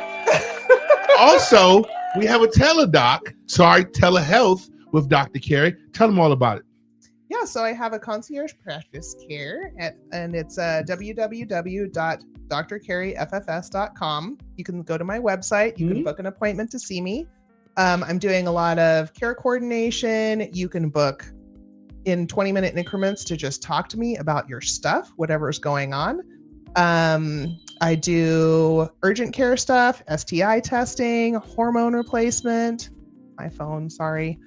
Also, we have a telehealth with Dr. Cari. Tell them all about it. Yeah, so I have a concierge practice care, and it's www.drcarifffs.com. You can go to my website. You can book an appointment to see me. I'm doing a lot of care coordination. You can book in 20-minute increments to just talk to me about your stuff, whatever's going on. I do urgent care stuff, STI testing, hormone replacement. My phone, sorry.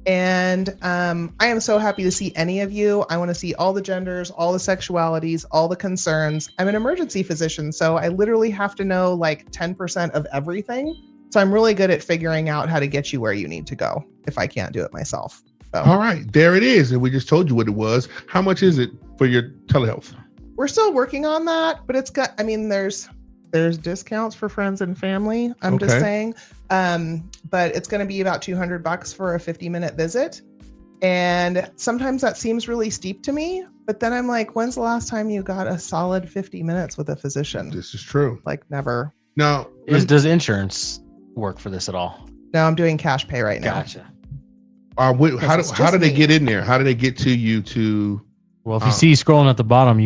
And I am so happy to see any of you. I want to see all the genders, all the sexualities, all the concerns. I'm an emergency physician, so I literally have to know like 10% of everything. So I'm really good at figuring out how to get you where you need to go if I can't do it myself. So All right, there it is. And we just told you what it was. How much is it for your telehealth? we're still working on that, but it's got, I mean, there's discounts for friends and family. I'm just Okay. saying. But it's going to be about $200 for a 50-minute visit. And sometimes that seems really steep to me, but then I'm like, when's the last time you got a solid 50 minutes with a physician? This is true. Like, never. Now, Does insurance work for this at all? No, I'm doing cash pay right now. Gotcha. how it's do just they me. get in there? How do they get to you to? Well, if you see scrolling at the bottom,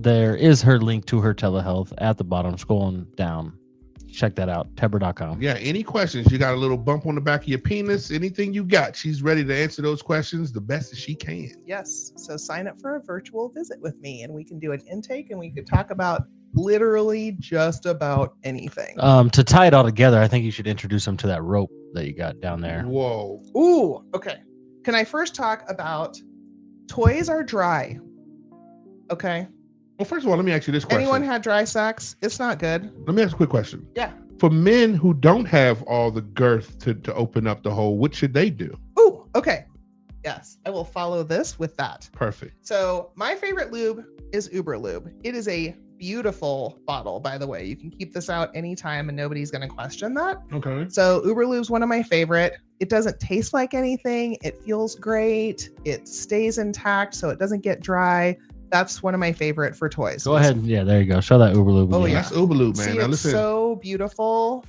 there is her link to her telehealth at the bottom, scrolling down. Check that out, Tebber.com. Yeah, any questions? You got a little bump on the back of your penis? Anything you got? She's ready to answer those questions the best as she can. Yes. So sign up for a virtual visit with me, and we can do an intake, and we could talk about literally just about anything. To tie it all together, I think you should introduce them to that rope that you got down there. Whoa. Ooh, okay. Can I first talk about toys are dry? Okay. Well, first of all, let me ask you this question. Anyone had dry sex? It's not good. Let me ask a quick question. Yeah. For men who don't have all the girth to open up the hole, what should they do? Ooh, okay. Yes, I will follow this with that. Perfect. So my favorite lube is Uber Lube. It is a beautiful bottle, by the way. You can keep this out anytime and nobody's going to question that. Okay. So Uber Lube's one of my favorite. It doesn't taste like anything. It feels great. It stays intact, so it doesn't get dry. That's one of my favorite for toys. Go ahead. Yeah, there you go. Show that Uber Lube. Oh, again. yeah. That's Uberlube, man. See, Now it's listen. so beautiful.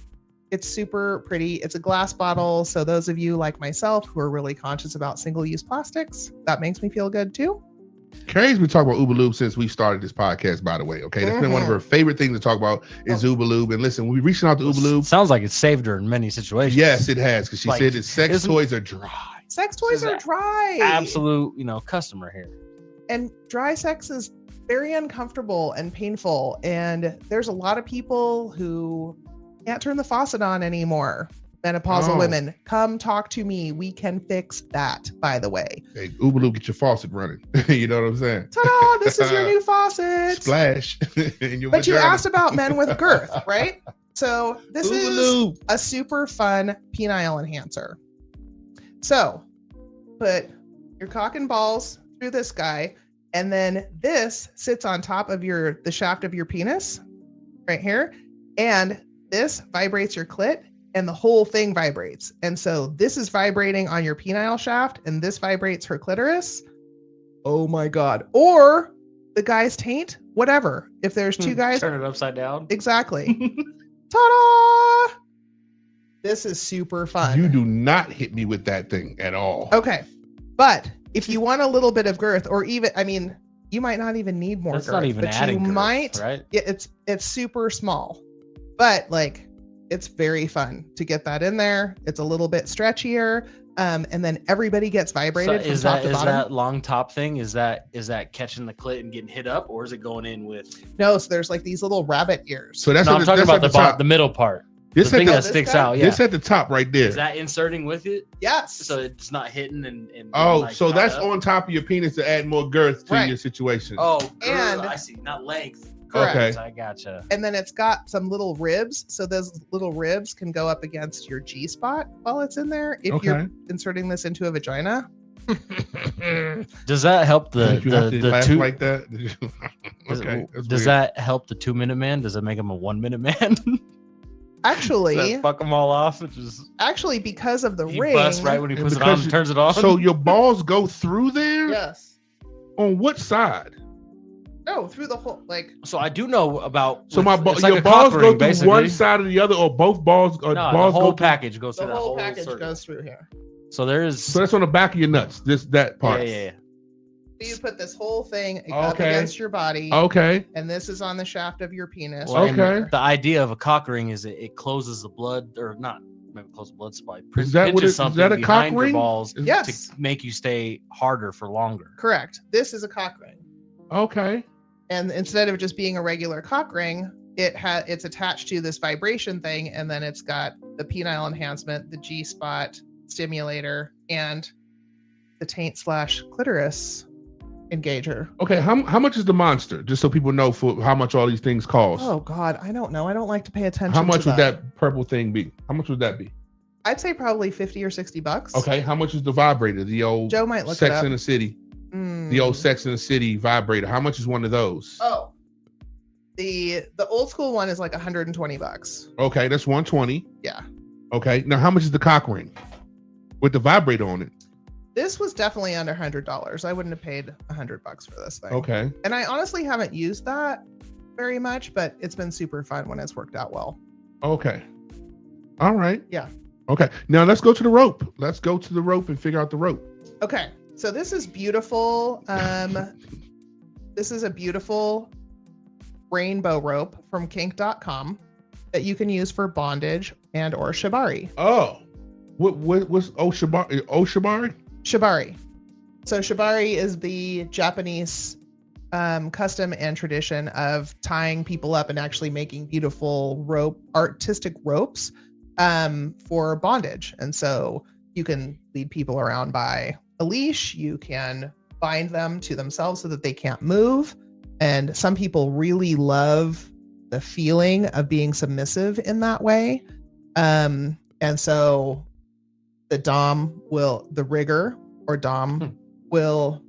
It's super pretty. It's a glass bottle. So those of you like myself who are really conscious about single-use plastics, that makes me feel good too. Cari's been talking about Uber Lube since we started this podcast, by the way. Okay, that's been one of her favorite things to talk about is Uber Lube. And listen, when we reaching out to Uber Lube, sounds like it saved her in many situations. yes, it has, because she Like, said that sex toys are dry. Sex toys are dry. Absolute, customer here. And dry sex is very uncomfortable and painful. And there's a lot of people who can't turn the faucet on anymore. Menopausal women, come talk to me. We can fix that, by the way. Hey, Uber Lube, get your faucet running. You know what I'm saying? Ta-da! This is your new faucet. Splash. But you asked about men with girth, right? So this Uber is Lube. a super fun penile enhancer. So put your cock and balls through this guy, and then this sits on top of the shaft of your penis right here. And this vibrates your clit, and the whole thing vibrates. And so this is vibrating on your penile shaft, and this vibrates her clitoris. Oh my God. Or the guy's taint, whatever. If there's two guys. Turn it upside down. Exactly. Ta-da! This is super fun. You do not hit me with that thing at all. Okay. But if you want a little bit of girth, or even, you might not even need more That's girth. not even but adding you girth, might, right? Yeah, it's super small. But it's very fun to get that in there. It's a little bit stretchier. And then everybody gets vibrated from top to bottom. That long top thing? Is that catching the clit and getting hit up, or is it going in with? No, so there's these little rabbit ears. So that's I'm talking about top. the middle part. This the thing that this sticks guy? out. Yeah. This at the top right there. Is that inserting with it? Yes. So it's not hitting and so that's on top of your penis to add more girth to your situation. Oh, And- I see. Not length. Correct. Okay. I gotcha. And then it's got some little ribs. So those little ribs can go up against your G spot while it's in there. If you're inserting this into a vagina. Does that help Did you have to the laugh two? like that? Okay. Does that help the 2-minute man? Does it make him a 1-minute man? Actually, Does that fuck them all off? It just because of the he ring. busts right when he puts it on because and turns it on. So your balls go through there? Yes. On what side? No, through the whole So I do know about. So it's like your a balls cock go ring, through basically. one side or the other, or both balls? Or No, balls the whole go package goes the through that whole whole package circle. goes through here. So there is. So that's on the back of your nuts. That part. Yeah. So you put this whole thing up against your body. Okay. And this is on the shaft of your penis. Well, Okay. The idea of a cock ring is it closes the blood, or not maybe close the blood supply. Is that what pinches it- is that a cock behind your ring? balls Yes. to make you stay harder for longer. Correct. This is a cock ring. Okay. And instead of just being a regular cock ring, it's attached to this vibration thing, and then it's got the penile enhancement, the G spot stimulator, and the taint / clitoris engager. Okay. How much is the monster? Just so people know for how much all these things cost. Oh God, I don't know. I don't like to pay attention. How much to would that purple thing be? How much would that be? I'd say probably $50 or $60. Okay. How much is the vibrator? The old Joe might look it Sex up. in the City. Mm. The old Sex in the City vibrator. How much is one of those? Oh, the old school one is like $120. Okay, that's 120. Yeah. Okay. Now how much is the cock ring with the vibrator on it? This was definitely under $100. I wouldn't have paid $100 for this thing. Okay. And I honestly haven't used that very much, but it's been super fun when it's worked out well. Okay. All right. Yeah. Okay. Now let's go to the rope. Let's go to the rope and figure out the rope. Okay. So this is beautiful. This is a beautiful rainbow rope from kink.com that you can use for bondage and or shibari. Oh. What's Shibari? Shibari. So shibari is the Japanese custom and tradition of tying people up and actually making beautiful artistic ropes for bondage. And so you can lead people around by a leash. You can bind them to themselves so that they can't move. And some people really love the feeling of being submissive in that way. And so the rigger or dom will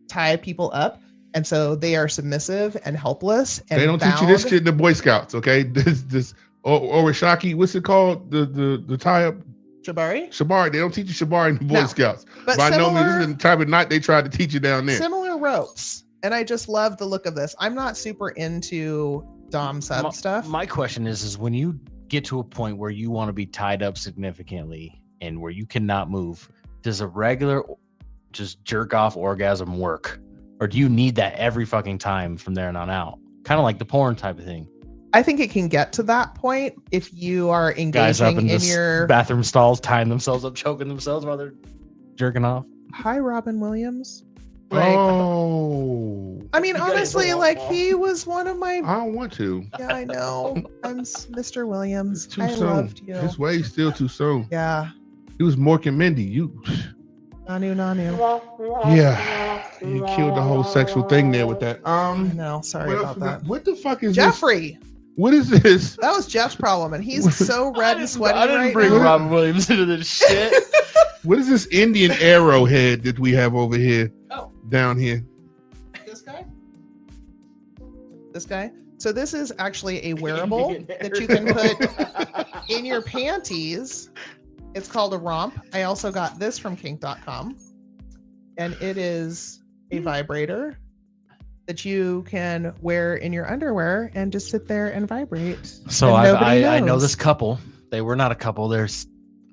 tie people up. And so they are submissive and helpless. And they don't teach you this shit in the Boy Scouts, okay? This Orishaki, what's it called? The tie up? Shibari. They don't teach you Shibari in the Boy Scouts. But by no means, this is the type of night they tried to teach you down there. Similar ropes. And I just love the look of this. I'm not super into dom sub stuff. My question is when you get to a point where you want to be tied up significantly and where you cannot move, does a regular just jerk off orgasm work? or do you need that every fucking time from there on out? Kind of like the porn type of thing. I think it can get to that point if you are Guys up engaging in in the your. bathroom stalls, tying themselves up, choking themselves while they're jerking off. Hi, Robin Williams. Like, Oh, I mean, You gotta honestly, go like off. he was one of my. I don't want to. Yeah, I know. Mr. Williams. It's too I soon. loved you. His way's still too soon. Yeah. He was Mork and Mindy. Nanu. Yeah, you killed the whole sexual thing there with that. I know. Sorry what about else we that. got? What the fuck is Jeffrey. this? What is this? That was Jeff's problem, and he's so red and sweaty I didn't right bring now. Robin Williams into this shit. What is this Indian arrowhead that we have over here? Oh. Down here. This guy? This guy? So this is actually a wearable that you can put in your panties. It's called a romp. I also got this from kink.com. And it is a vibrator that you can wear in your underwear and just sit there and vibrate. So And nobody I know knows. this couple. They were not a couple. They're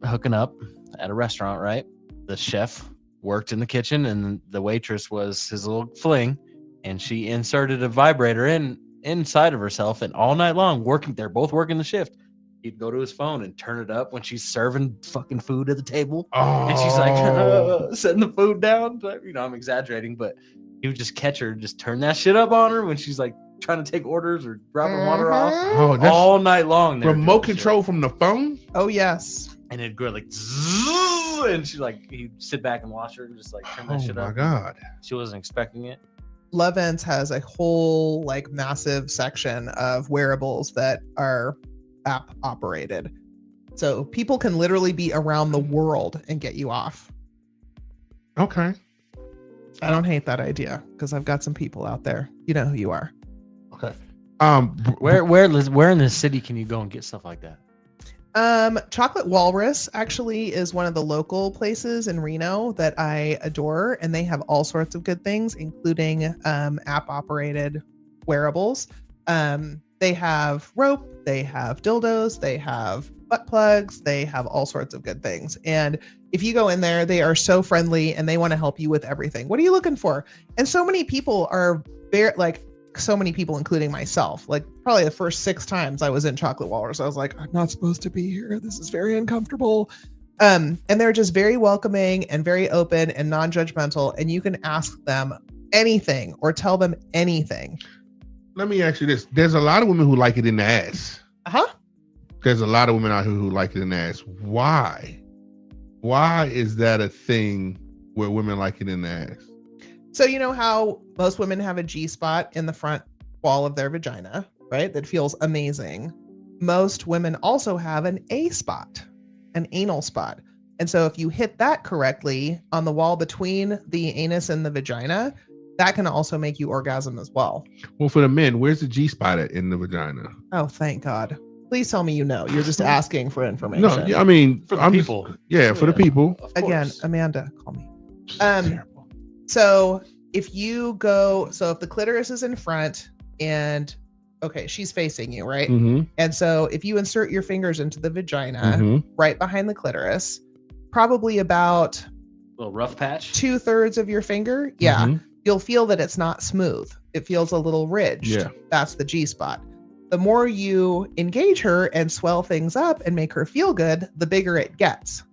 hooking up at a restaurant, right? The chef worked in the kitchen, and the waitress was his little fling, and she inserted a vibrator inside of herself, and all night long working. They're both working the shift. He'd go to his phone and turn it up when she's serving fucking food at the table, and she's like setting the food down. But, I'm exaggerating, but he would just catch her, just turn that shit up on her when she's like trying to take orders or dropping water off Oh, that's all night long. they were doing remote this control shit. from the phone? Oh, yes. And it'd go like, zzz, and she he'd sit back and watch her and just like turn that Oh shit my up. God. She wasn't expecting it. Loveends has a whole like massive section of wearables that are app operated. So people can literally be around the world and get you off. Okay. I don't hate that idea because I've got some people out there. You know who you are. Okay. Where in the city can you go and get stuff like that? Chocolate Walrus actually is one of the local places in Reno that I adore, and they have all sorts of good things, including app operated wearables. They have rope, they have dildos, they have butt plugs, they have all sorts of good things. And if you go in there, they are so friendly and they want to help you with everything. What are you looking for? And so many people are very so many people, including myself, like probably the first 6 times I was in Chocolate Walrus, I was like, I'm not supposed to be here. This is very uncomfortable. And they're just very welcoming and very open and non-judgmental. And you can ask them anything or tell them anything. Let me ask you this. There's a lot of women who like it in the ass. Uh-huh. There's a lot of women out here who like it in the ass. Why? Why is that a thing where women like it in the ass? So you know how most women have a G-spot in the front wall of their vagina, right? That feels amazing. Most women also have an A-spot, an anal spot. And so if you hit that correctly on the wall between the anus and the vagina, that can also make you orgasm as well. Well, for the men, where's the G-spot at in the vagina? Oh, thank God. Please tell me you know. You're just asking for information. No, yeah, I mean, For the I'm people. for the people. Of Again, course. Amanda, call me. Terrible. So if you go, so if the clitoris is in front and okay, she's facing you, right? Mm-hmm. And so if you insert your fingers into the vagina Mm-hmm. right behind the clitoris, probably about Little rough patch. 2/3 of your finger, yeah, Mhm. you'll feel that it's not smooth. It feels a little ridged. Yeah. That's the G spot. The more you engage her and swell things up and make her feel good, the bigger it gets.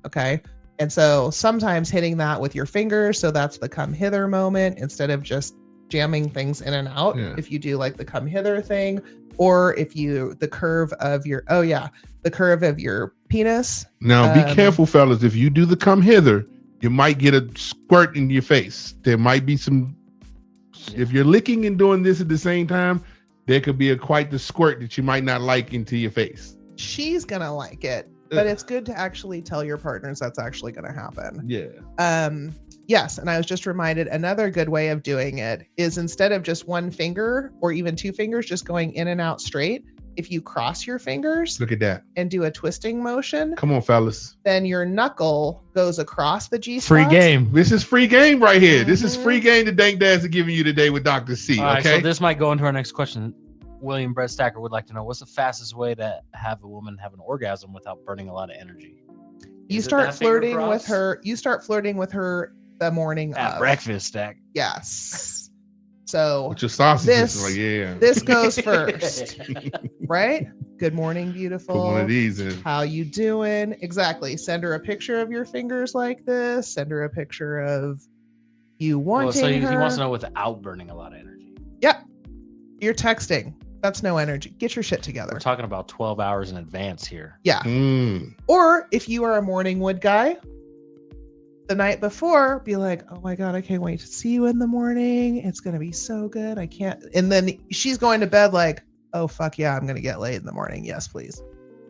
Okay. And so sometimes hitting that with your fingers, so that's the come hither moment instead of just jamming things in and out. Yeah. If you do like the come hither thing, or if you, the curve of your, the curve of your penis. Now, be careful, fellas. If you do the come hither, you might get a squirt in your face. There might be some. If you're licking and doing this at the same time, there could be quite the squirt that you might not like into your face. She's going to like it, but it's good to actually tell your partners that's actually going to happen. Yeah. Yes, and I was just reminded another good way of doing it is instead of just one finger or even 2 fingers just going in and out straight, if you cross your fingers Look at that. and do a twisting motion, Come on, fellas. then your knuckle goes across the G Free spots. game. This is free game right here. This is free game that Dank Dads are giving you today with Dr. C. All right, Okay. so this might go into our next question. William Brett Stacker would like to know, what's the fastest way to have a woman have an orgasm without burning a lot of energy? You Is it start that finger flirting with cross? her. You start flirting with her the morning At of. breakfast, Stack. Yes. So With your sausages. This- Like, yeah. this goes first, right? Good morning, beautiful. Put one of these in. How you doing? Exactly. Send her a picture of your fingers like this. Send her a picture of you wanting Well, so he her. wants to know without burning a lot of energy. Yep. You're texting. That's no energy. Get your shit together. We're talking about 12 hours in advance here. Yeah. Mm. Or if you are a morning wood guy, the night before, be like, oh my God, I can't wait to see you in the morning. It's going to be so good. I can't. And then she's going to bed like, oh, fuck yeah, I'm going to get laid in the morning. Yes, please.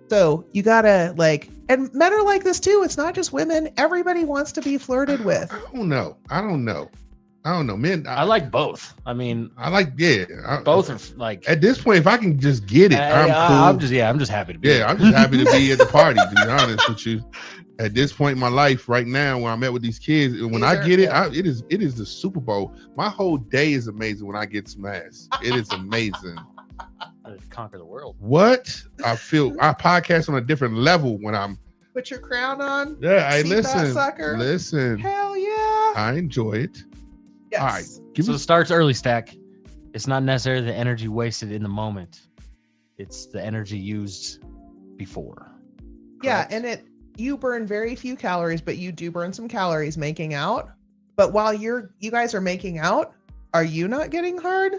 So you got to like, and men are like this too. It's not just women. Everybody wants to be flirted with. I don't know. Men, I like both. I mean, I like, both are like. At this point, if I can just get it, I'm cool. I'm just happy to be. Yeah, I'm just happy to be at the party, to be honest with you. At this point in my life, right now, when I'm at with these kids, when I get it, it is the Super Bowl. My whole day is amazing when I get some ass. It is amazing. Conquer the world. What? I podcast on a different level when I'm. Put your crown on. Yeah, I See that listen. sucker? Listen. Hell yeah. I enjoy it. Yes. All right. So it starts early, Stack. It's not necessarily the energy wasted in the moment. It's the energy used before. Yeah, Correct? and you burn very few calories, but you do burn some calories making out. But while you guys are making out, are you not getting hard?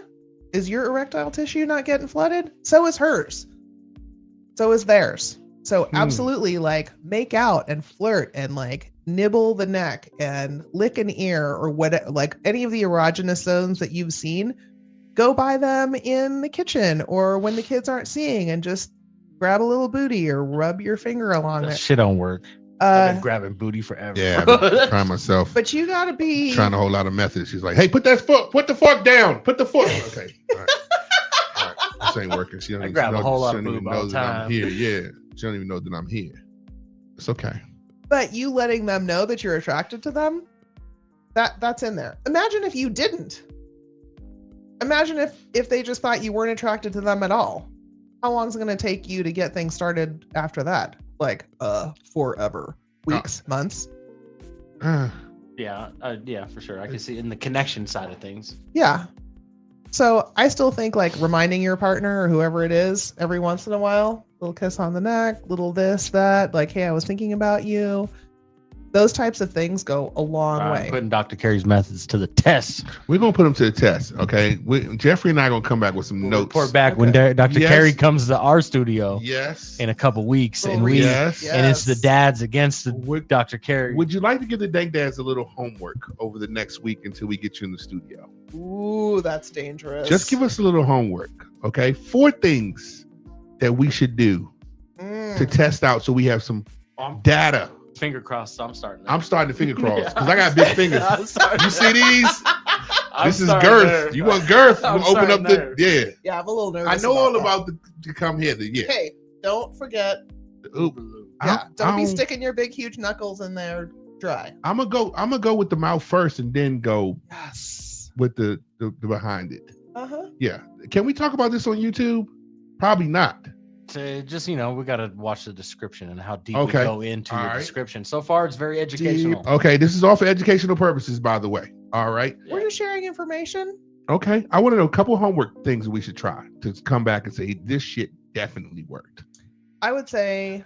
Is your erectile tissue not getting flooded? So is hers. So is theirs. So absolutely, like, make out and flirt and like nibble the neck and lick an ear or what, like any of the erogenous zones that you've seen. Go buy them in the kitchen or when the kids aren't seeing, and just grab a little booty or rub your finger along That it. shit don't work. I've been grabbing booty forever. Yeah, I've been trying myself. But you gotta be Trying a whole lot of methods. She's like, hey, put the fork down. Put the fork. Okay. All right. All right. This ain't working. She don't I even grab a know, whole lot she of don't even boob all know the that I'm time. here. Yeah. She don't even know that I'm here. It's okay. but you letting them know that you're attracted to them, that's in there. Imagine if you didn't. Imagine if they just thought you weren't attracted to them at all. How long is it going to take you to get things started after that? Forever. Weeks, months. Yeah, for sure. I can see in the connection side of things. Yeah. So I still think like reminding your partner or whoever it is every once in a while, little kiss on the neck, little this, that, like, hey, I was thinking about you. Those types of things go a long I'm way. putting Dr. Cari's methods to the test. We're going to put them to the test, okay? Jeffrey and I are going to come back with some We'll notes. report back when Okay. Dr. Yes. Cari comes to our studio Yes. in a couple weeks, Little and we Yes. Yeah. and it's the Yes. dads against the Would, Dr. Cari. would you like to give the Dank Dads a little homework over the next week until we get you in the studio? Ooh, that's dangerous. Just give us a little homework, okay? 4 things that we should do to test out so we have some data. Finger crossed. I'm starting. I'm starting to finger cross because I got big fingers. I'm starting You see these? I'm This is starting girth. there. You want girth? I'm We'll open up starting the Yeah, I'm a little nervous. I know all that. about to come here. Yeah. Hey, don't forget. Oop. Yeah, don't be I'm- sticking your big, huge knuckles in there dry. I'm gonna go with the mouth first and then go Yes. with the behind it. Uh-huh. Yeah. Can we talk about this on YouTube? Probably not. To just, we got to watch the description and how deep Okay. we go into All the right. description. So far, it's very educational. Okay, this is all for educational purposes, by the way. All right. We're just sharing information. Okay. I want to know a couple homework things we should try to come back and say this shit definitely worked. I would say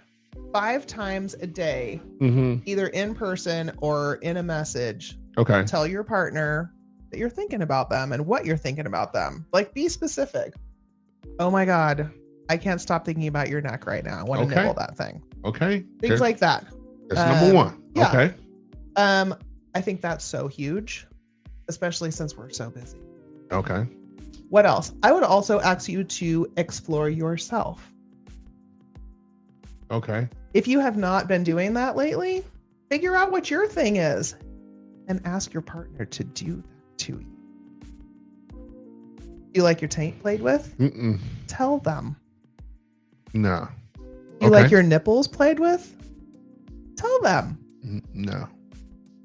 5 times a day, Mm-hmm. either in person or in a message, Okay. tell your partner that you're thinking about them and what you're thinking about them. Like, be specific. Oh my God, I can't stop thinking about your neck right now. I want to Okay. nibble that thing. Okay. Things like that. That's number 1. yeah. Okay. I think that's so huge, especially since we're so busy. Okay. What else? I would also ask you to explore yourself. Okay. If you have not been doing that lately, figure out what your thing is and ask your partner to do that to you. You like your taint played with? Mm-mm. Tell them. No. You like your nipples played with? Tell them. No.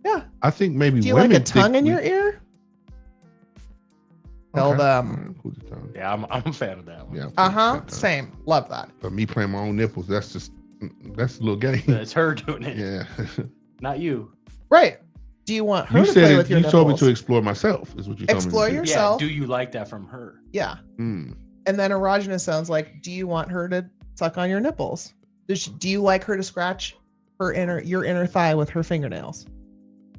Yeah. I think maybe Do you women like a tongue think in we- your ear? Tell Okay. them. All right, cool the tongue. Yeah, I'm a fan of that one. Yeah. cool Uh-huh. the tongue. Same. Love that. But me playing my own nipples, that's a little gay. It's her doing it, Yeah. not you. Right. Do you want her You to said play with your you told me nipples? to explore myself. Is what you told Explore me to your- do. yourself. Yeah. Do you like that from her? Yeah. Mm. And then erogenous sounds like, do you want her to suck on your nipples? Do you like her to scratch your inner thigh with her fingernails?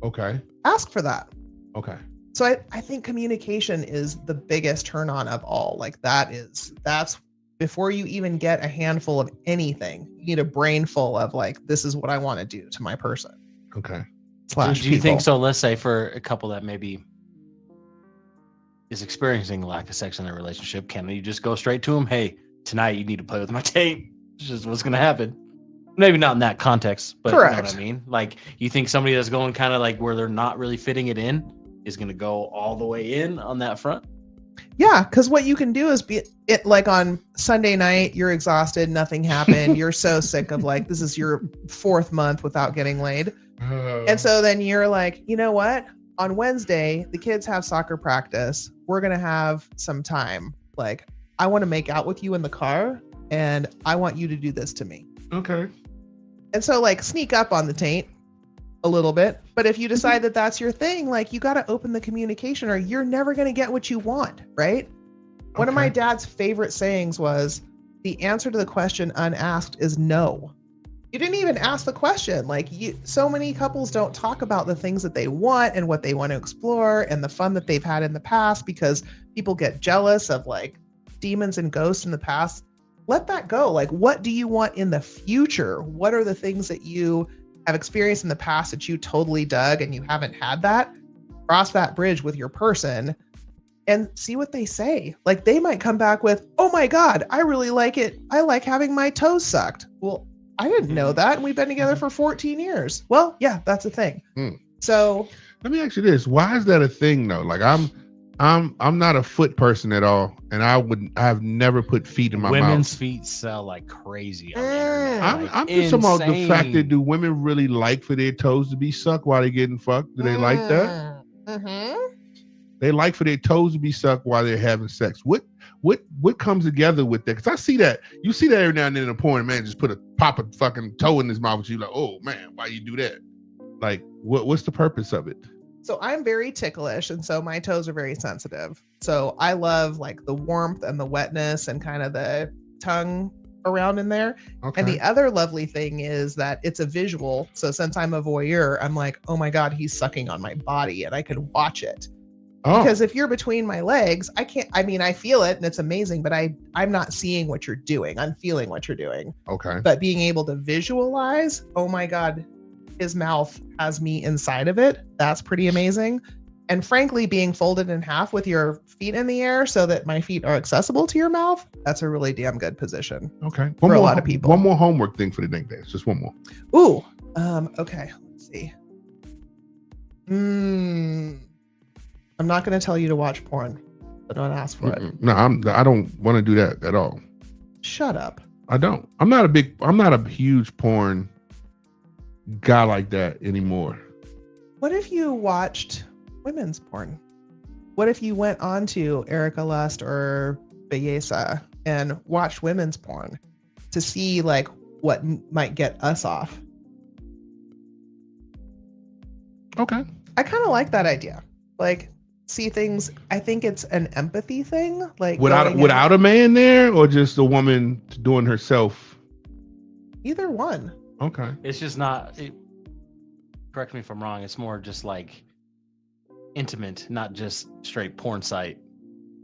Okay. Ask for that. Okay. So I think communication is the biggest turn on of all. Like that's before you even get a handful of anything, you need a brain full of like, this is what I want to do to my person. Okay. Do you think so? Let's say for a couple that maybe is experiencing lack of sex in their relationship, can you just go straight to them? Hey, tonight you need to play with my tape. It's just what's going to happen. Maybe not in that context, but Correct. You know what I mean? Like, you think somebody that's going kind of like where they're not really fitting it in is going to go all the way in on that front? Yeah, because what you can do is be it like on Sunday night, you're exhausted, nothing happened, you're so sick of like, this is your 4th month without getting laid. And so then you're like, you know what? On Wednesday, the kids have soccer practice. We're going to have some time. Like, I want to make out with you in the car and I want you to do this to me. Okay. And so like sneak up on the taint a little bit. But if you decide that that's your thing, like you got to open the communication or you're never going to get what you want. Right. One of my dad's favorite sayings was the answer to the question unasked is no. You didn't even ask the question. Like so many couples don't talk about the things that they want and what they want to explore and the fun that they've had in the past because people get jealous of like demons and ghosts in the past. Let that go. Like, what do you want in the future? What are the things that you have experienced in the past that you totally dug and you haven't had that? Cross that bridge with your person and see what they say. Like they might come back with, oh my God, I really like it. I like having my toes sucked. Well, I didn't know that. And we've been together for 14 years. Well, yeah, that's a thing. So let me ask you this. Why is that a thing though? Like I'm not a foot person at all. And I've never put feet in my mouth. Women's feet sell like crazy on the internet. I'm just talking about the fact that do women really like for their toes to be sucked while they're getting fucked? Do they like that? Mm-hmm. They like for their toes to be sucked while they're having sex. What comes together with that? Because I see that. You see that every now and then in a porn, man just pop a fucking toe in his mouth with you like, oh man, why you do that? Like what's the purpose of it? So I'm very ticklish, and so my toes are very sensitive. So I love like the warmth and the wetness and kind of the tongue around in there. Okay. And the other lovely thing is that it's a visual. So since I'm a voyeur, I'm like, oh my God, he's sucking on my body and I can watch it. Oh. Because if you're between my legs, I feel it and it's amazing, but I'm not seeing what you're doing. I'm feeling what you're doing. Okay. But being able to visualize, oh my God, his mouth has me inside of it. That's pretty amazing. And frankly, being folded in half with your feet in the air so that my feet are accessible to your mouth, that's a really damn good position. Okay. For a lot of people. One more homework thing for the Dank Dance. Just one more. Ooh. Okay. Let's see. I'm not going to tell you to watch porn. I don't ask for it. No, I don't want to do that at all. Shut up. I don't. I'm not a huge porn guy like that anymore. What if you watched women's porn? What if you went on to Erica Lust or Belleza and watched women's porn to see like what might get us off? Okay. I kind of like that idea. Like see things. I think it's an empathy thing. Like without a man there or just a woman doing herself? Either one. Okay. It's just not. Correct me if I'm wrong. It's more just like intimate, not just straight porn site.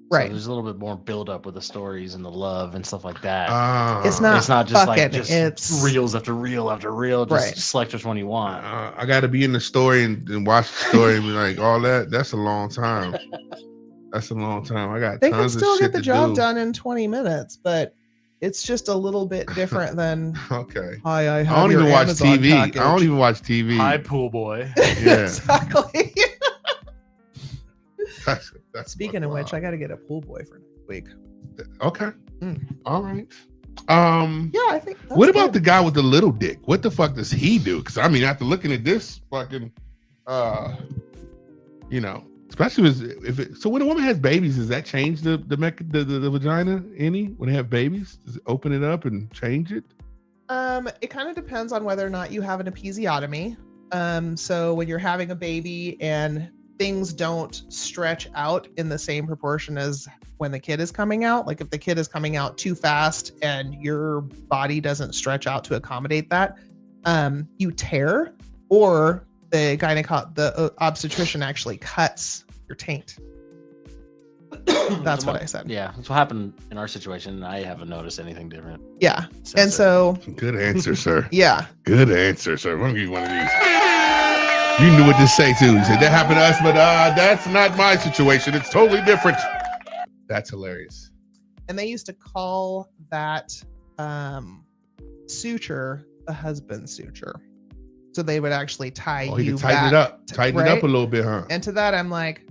Right. So there's a little bit more build up with the stories and the love and stuff like that. It's not just fucking, like just it's reels after reel after reel. Just select which one you want. I got to be in the story and watch the story and be like, all that. That's a long time. That's a long time. I got. They can tons still of get shit the to job do. done in 20 minutes, but it's just a little bit different than. Okay. Hi, I don't even watch TV. I don't even watch TV. Hi, pool boy. Yeah. Exactly. That's Speaking of which, I got to get a pool boy for next week. Okay. All right. Yeah, I think. What about the guy with the little dick? What the fuck does he do? Because I mean, after looking at this fucking, especially if it. So when a woman has babies, does that change the vagina any? When they have babies, does it open it up and change it? It kind of depends on whether or not you have an episiotomy. So when you're having a baby and things don't stretch out in the same proportion as when the kid is coming out, like if the kid is coming out too fast and your body doesn't stretch out to accommodate that, you tear, or the obstetrician actually cuts your taint. That's what I said. Yeah, that's what happened in our situation. I haven't noticed anything different. Yeah. since And then. so, Good answer, sir. yeah. Good answer, sir. I'm gonna give you one of these. You knew what to say too. You said that happened to us, but that's not my situation. It's totally different. That's hilarious. And they used to call that suture the husband suture. So they would actually tie Oh, he you could tighten back. it up. Tighten it up right? a little bit, huh? And to that, I'm like,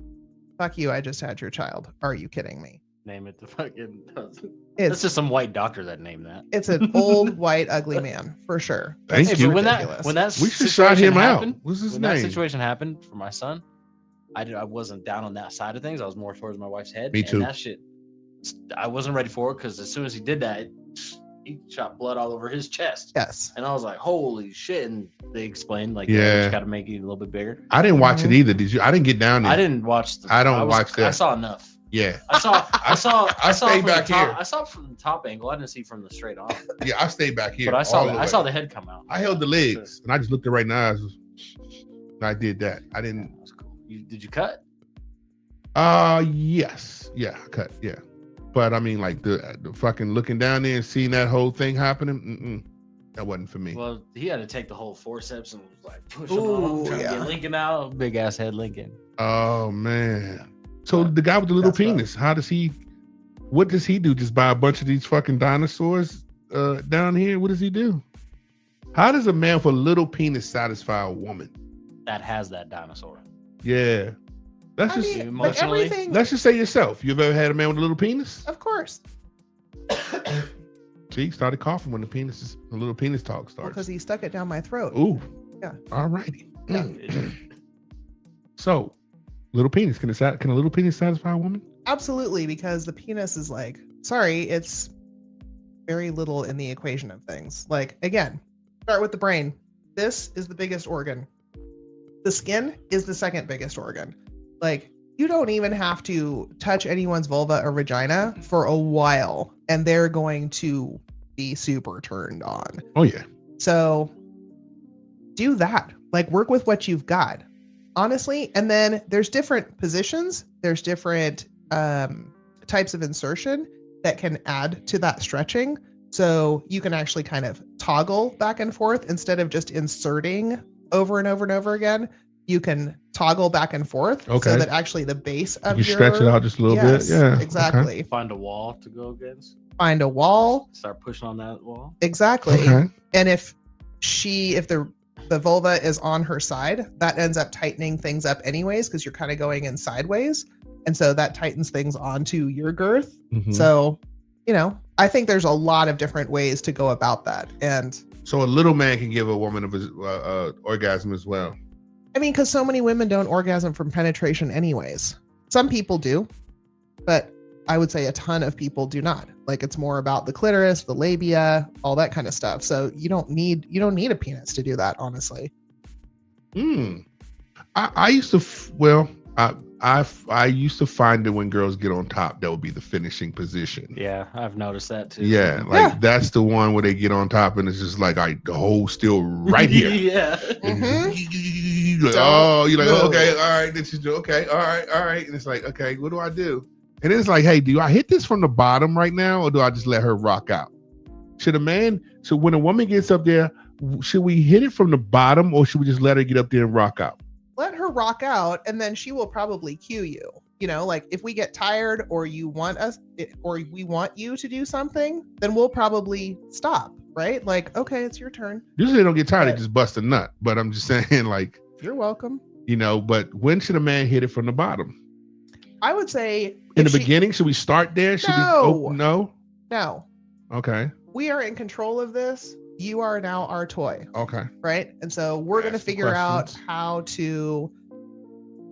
fuck you, I just had your child. Are you kidding me? Name it the fucking. That's It's just some white doctor that named that. it's an old, white, ugly man, for sure. Thank That's you. But when ridiculous. that We should shout situation him out. happened, What's his when that name? situation happened for my son, I wasn't down on that side of things. I was more towards my wife's head. Me too. And that shit, I wasn't ready for it because as soon as he did that, he shot blood all over his chest. Yes. And I was like, holy shit. And they explained, like, Yeah. you just got to make it a little bit bigger. I didn't watch it either. Did you? I didn't get down there. I didn't watch the. I don't watch that. I saw enough. Yeah. I saw stayed from back the top, here. I saw from the top angle. I didn't see from the straight on. Yeah, I stayed back here. But I saw all the way. the head come out. I held the legs and I just looked it right in the eyes. And I did that. I didn't. That was cool. Did you cut? Yes. Yeah, I cut. Yeah. But I mean, like the fucking looking down there and seeing that whole thing happening, that wasn't for me. Well, he had to take the whole forceps and was like pushing Ooh, on him, trying to yeah. get Lincoln out. Big ass head Lincoln. Oh man. So the guy with the little That's rough. penis, what does he do? Just buy a bunch of these fucking dinosaurs down here? What does he do? How does a man with a little penis satisfy a woman? That has that dinosaur. Yeah. I mean, but emotionally, everything, Let's just say yourself. You've ever had a man with a little penis? of course, See, started coughing when the little penis talk because starts. he stuck it down my throat. Ooh. Yeah. All righty. Yeah. So, little penis. Can a little penis satisfy a woman? Absolutely, because the penis is like, sorry, it's very little in the equation of things. Like, again, start with the brain. This is the biggest organ. The skin is the second biggest organ. Like, you don't even have to touch anyone's vulva or vagina for a while, and they're going to be super turned on. Oh yeah. So do that. Like, work with what you've got, honestly. And then there's different positions. There's different types of insertion that can add to that stretching. So you can actually kind of toggle back and forth instead of just inserting over and over and over again. You can toggle back and forth Okay. so that actually the base of You stretch it out just a little Yes, bit. Yeah. exactly. find a wall to go against. Find a wall. Start pushing on that wall. Exactly. Okay. And if the vulva is on her side, that ends up tightening things up anyways, because you're kind of going in sideways. And so that tightens things onto your girth. Mhm. So, I think there's a lot of different ways to go about that. And So a little man can give a woman a orgasm as well. I mean, because so many women don't orgasm from penetration anyways. Some people do, but I would say a ton of people do not. Like, it's more about the clitoris, the labia, all that kind of stuff. So you don't need a penis to do that, honestly. I used to I used to find that when girls get on top, that would be the finishing position. Yeah, I've noticed that too. Yeah, like that's the one where they get on top and it's just like, all right, the hole's still right here. Yeah. Like, oh, you're like, Move. okay, all right, this is okay, all right, and it's like, okay, what do I do? And it's like, hey, do I hit this from the bottom right now, or do I just let her rock out? So when a woman gets up there, should we hit it from the bottom, or should we just let her get up there and rock out? Let her rock out, and then she will probably cue you. Like, if we get tired or you want us, or we want you to do something, then we'll probably stop, right? Like, okay, it's your turn. Usually they don't get tired, they just bust a nut. But I'm just saying, like, You're welcome. but when should a man hit it from the bottom? I would say In the beginning, should we start there? No. No? No, Okay. we are in control of this. You are now our toy, Okay. right? And so we're going to Ask the figure out questions. how to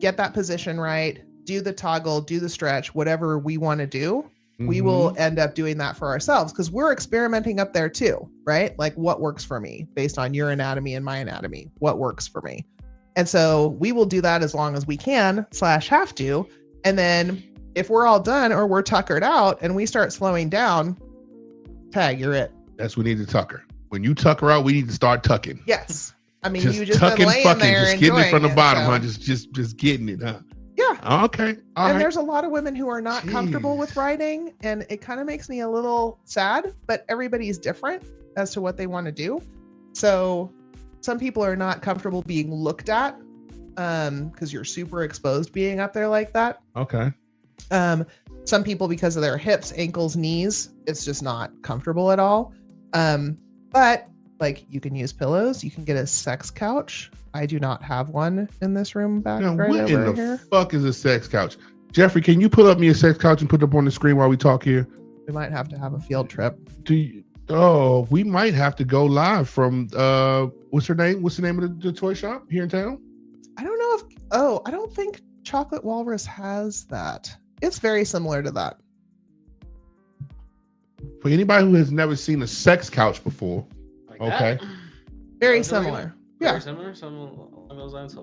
get that position right, do the toggle, do the stretch, whatever we want to do. we will end up doing that for ourselves because we're experimenting up there too, right? Like what works for me based on your anatomy and my anatomy, what works for me. And so we will do that as long as we can / have to. And then if we're all done or we're tuckered out and we start slowing down, tag, you're it. That's what we need to tucker. When you tucker out, we need to start tucking. Yes. I mean, Just you just tucking, been laying fucking, there just getting it from the enjoying bottom, so- huh? Just getting it, huh? Yeah. Okay. All and right. there's a lot of women who are not comfortable with riding, and it kind of makes me a little sad, but everybody's different as to what they want to do. So some people are not comfortable being looked at because you're super exposed being up there like that. Okay. Some people, because of their hips, ankles, knees, it's just not comfortable at all. But like you can use pillows, you can get a sex couch. I do not have one in this room back Now, right what over in the here. fuck is a sex couch? Jeffrey, can you pull up me a sex couch and put it up on the screen while we talk here? We might have to have a field trip. We might have to go live from what's her name? What's the name of the toy shop here in town? I don't know I don't think Chocolate Walrus has that. It's very similar to that. For anybody who has never seen a sex couch before, Like okay. that? Very similar. Yeah. Very similar. Some along those lines.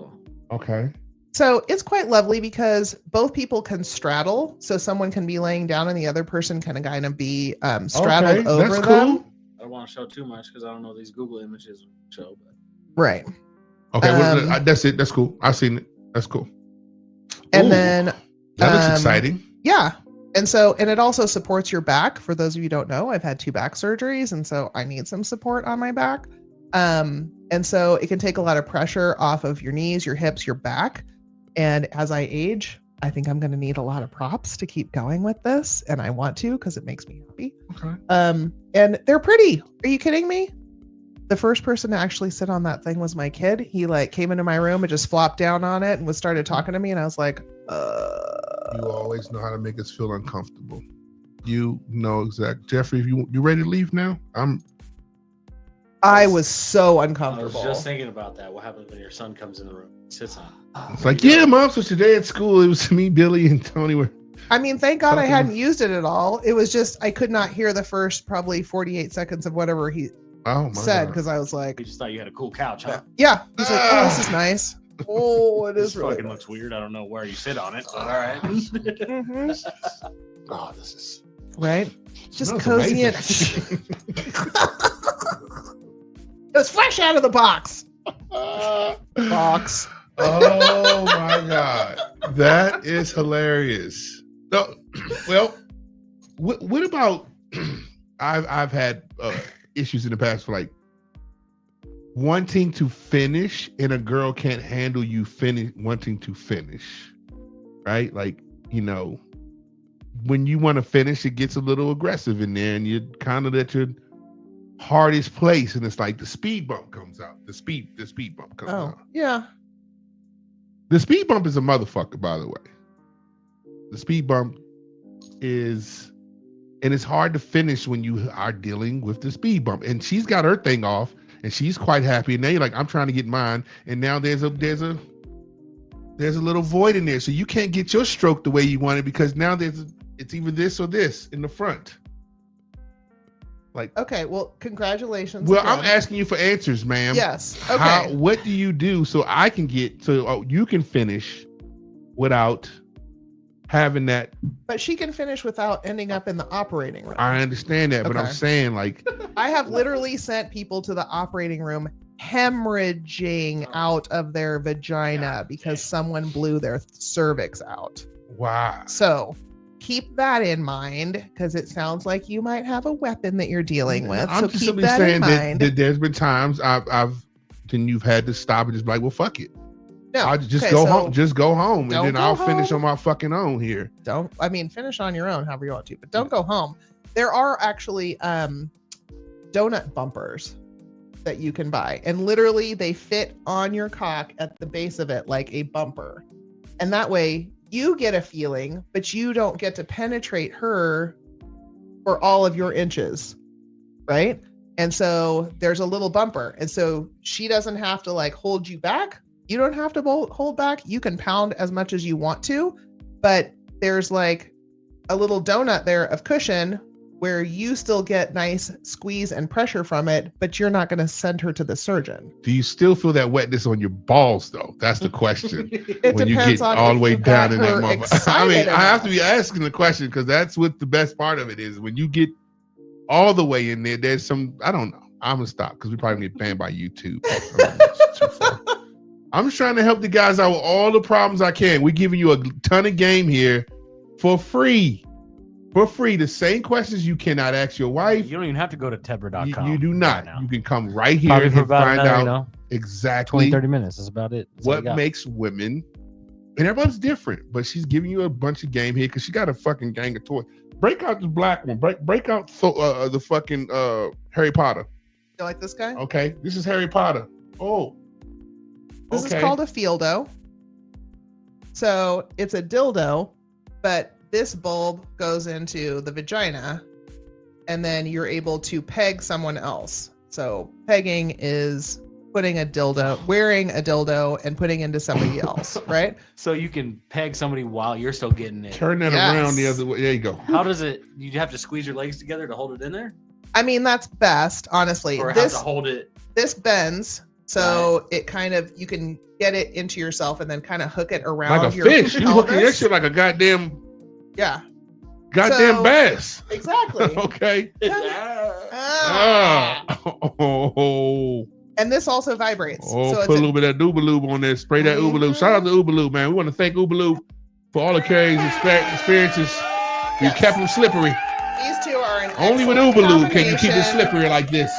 Okay. So it's quite lovely because both people can straddle. So someone can be laying down and the other person can kind of be straddled Okay, over that's them. cool. I don't want to show too much because I don't know these Google images show. But Right. Okay, that's it. That's cool. I've seen it. That's cool. And Ooh, then that looks exciting. yeah. And it also supports your back. For those of you who don't know, I've had 2 back surgeries, and so I need some support on my back. And so it can take a lot of pressure off of your knees, your hips, your back. And as I age, I think I'm going to need a lot of props to keep going with this. And I want to, because it makes me happy. Okay. And they're pretty. Are you kidding me? The first person to actually sit on that thing was my kid. He like came into my room and just flopped down on it and started talking to me. And I was like, You always know how to make us feel uncomfortable. You know exactly. Jeffrey, if you ready to leave now? I was so I was uncomfortable. just thinking about that. What happens when your son comes in the room, sits on? It's like, yeah, Mom. So today at school, it was me, Billy, and Tony were. I mean, thank God I Talking hadn't used it at all. It was just, I could not hear the first probably 48 seconds of whatever he Oh my said God. because I was like, You just thought you had a cool couch, huh? yeah. He's like, oh, this is nice. Oh, it This is really fucking nice. looks weird. I don't know where you sit on it, but all right. Mhm. Oh, this is Right? Just smells cozy it. amazing. It was fresh out of the box. Box. Oh my God, that is hilarious. No, well, what about? I've had issues in the past for like wanting to finish, and a girl can't handle you wanting to finish, right? Like, you know, when you want to finish, it gets a little aggressive in there, and you're kind of at your hardest place, and it's like the speed bump comes out. The speed bump comes Oh, out. yeah. The speed bump is a motherfucker, by the way. The speed bump is, and it's hard to finish when you are dealing with the speed bump. And she's got her thing off, and she's quite happy. And now you're like, I'm trying to get mine, and now there's a little void in there, so you can't get your stroke the way you want it because now it's either this or this in the front. Like, Okay, well, congratulations. well, again. I'm asking you for answers, ma'am. Yes. Okay. What do you do so I can you can finish without having that? But she can finish without ending up in the operating room. I understand that, but I'm Okay. saying like, I have literally sent people to the operating room hemorrhaging out of their vagina because someone blew their cervix out. wow. So keep that in mind because it sounds like you might have a weapon that you're dealing with. I'm So just keep simply that in saying mind. that there's been times then you've had to stop and just be like, well, fuck it. No, I'll just okay, go so home. Just go home, and don't then go I'll finish home. on my fucking own here. finish on your own however you want to, but don't go home. There are actually donut bumpers that you can buy, and literally they fit on your cock at the base of it like a bumper, and that way you get a feeling, but you don't get to penetrate her for all of your inches, right? And so there's a little bumper, and so she doesn't have to like hold you back. You don't have to hold back. You can pound as much as you want to, but there's like a little donut there of cushion where you still get nice squeeze and pressure from it, but you're not going to send her to the surgeon. Do you still feel that wetness on your balls, though? That's the question. It When you depends get on all if the way you got down in that her motherfucker. I mean, excited I have to enough. be asking the question because that's what the best part of it is. When you get all the way in there, there's some, I don't know. I'm going to stop because we probably get banned by YouTube. It's too far. I'm just trying to help the guys out with all the problems I can. We're giving you a ton of game here for free. For free. The same questions you cannot ask your wife. You don't even have to go to Tebra.com. You do not. right now. You can come right here Probably and for about find another, out exactly 20, 30 minutes. That's about it. That's all what you got. makes women, and everyone's different, but she's giving you a bunch of game here because she got a fucking gang of toys. Break out the black one. Break out the fucking Harry Potter. You like this guy? Okay, this is Harry Potter. Oh, This is called a fieldo. So it's a dildo, but this bulb goes into the vagina, and then you're able to peg someone else. So pegging is putting a dildo, wearing a dildo, and putting into somebody else, right? So you can peg somebody while you're still getting it. Turn that Yes. around the other way. There you go. How does it? You have to squeeze your legs together to hold it in there, I mean, that's best, honestly. or have This to hold it. this bends, so it kind of, you can get it into yourself and then kind of hook it around Like a your fish. You hooking that pelvis. shit like a goddamn Yeah, So- bass. exactly. Okay. Ah. Oh. And this also vibrates. Oh, so put a little bit of that Ubaloob on there. Spray that Ubaloob. Shout out to Ubaloob, man. We want to thank Ubaloob for all the Cari's experiences. You Yes. kept them slippery. These two are an Only with excellent Ubaloob can you keep it combination. slippery like this.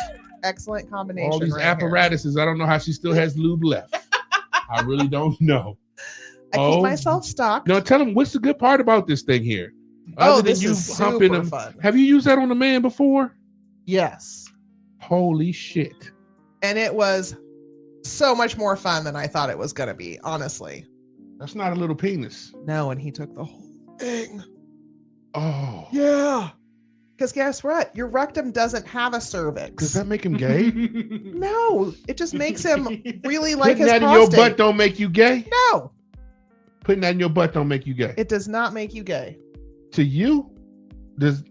Excellent combination. All these right here. apparatuses, I don't know how she still has lube left. I really don't know. I Oh, keep myself stocked. No, tell them what's the good part about this thing here. Oh, Other than this you is humping super them. fun. Have you used that on a man before? Yes. Holy shit. And it was so much more fun than I thought it was going to be, honestly. That's not a little penis. No, and he took the whole thing. Oh. Yeah. Because guess what? Your rectum doesn't have a cervix. Does that make him gay? No, it just makes him really like Putting his that in your prostate. butt don't make you gay? No, Putting that in your butt don't make you gay. it does not make you gay. To you? Just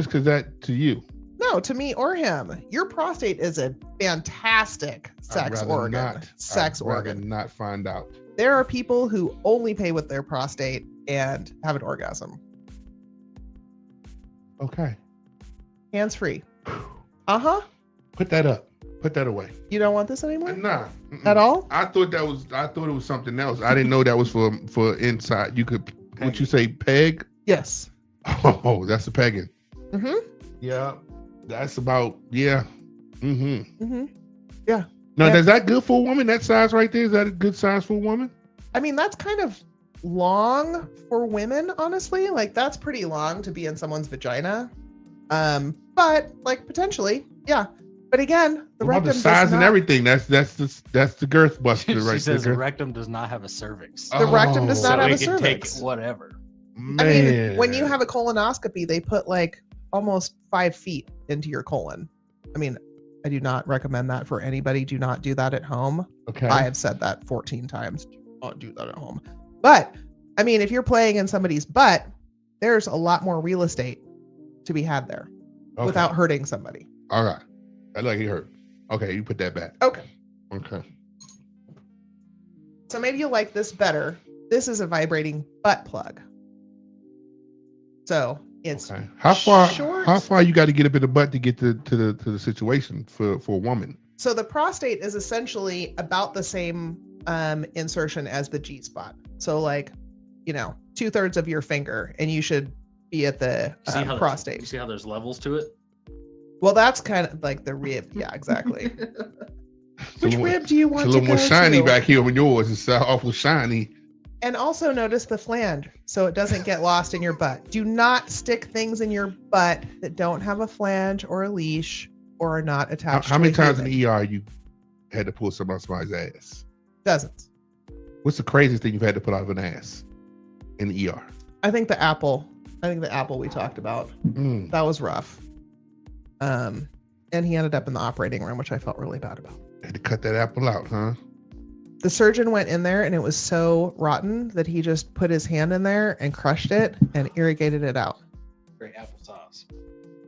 because that to you? No, to me or him. Your prostate is a fantastic sex I'd rather organ. not. Sex I'd rather organ. not find out. There are people who only pay with their prostate and have an orgasm. Okay. Hands free. Uh-huh. Put that up. Put that away. You don't want this anymore? Nah. Mm-mm. At all? I thought it was something else. I didn't know that was for inside. You could what you say, peg? Yes. Oh, that's a pegging. Mm-hmm. Yeah. That's about Mm-hmm. Mm-hmm. Now, Yeah. is that good for a woman? That size right there, is that a good size for a woman? I mean, that's kind of long for women, honestly. Like, that's pretty long to be in someone's vagina. But like potentially, yeah. But again, the What about rectum the does size and not- everything. That's the girth buster She right says the there. rectum does not have a cervix. The rectum does Oh, not so have we a can take cervix. whatever. I Man. mean, when you have a colonoscopy, they put like almost 5 feet into your colon. I mean, I do not recommend that for anybody. Do not do that at home. Okay. I have said that 14 times. Do not do that at home. But I mean, if you're playing in somebody's butt, there's a lot more real estate to be had there Okay. without hurting somebody. All right. I like he hurt. Okay, you put that back. Okay. Okay. So maybe you'll like this better. This is a vibrating butt plug. So it's Okay. How short. far you got to get up in the butt to get to the situation for a woman? So the prostate is essentially about the same insertion as the G spot. So like, 2/3 of your finger, and you should be at the See how prostate. You see how there's levels to it? Well, that's kind of like the rib. Yeah, exactly. Which little- rib do you It's want a to little more go shiny to? back here when yours. It's awful shiny. And also notice the flange so it doesn't get lost in your butt. Do not stick things in your butt that don't have a flange or a leash or are not attached. How many to a times in human. the ER you had to pull something out somebody's ass? Dozens. What's the craziest thing you've had to pull out of an ass in the ER? I think the apple we talked about. Mm. That was rough. And he ended up in the operating room, which I felt really bad about. Had to cut that apple out, huh? The surgeon went in there and it was so rotten that he just put his hand in there and crushed it and irrigated it out.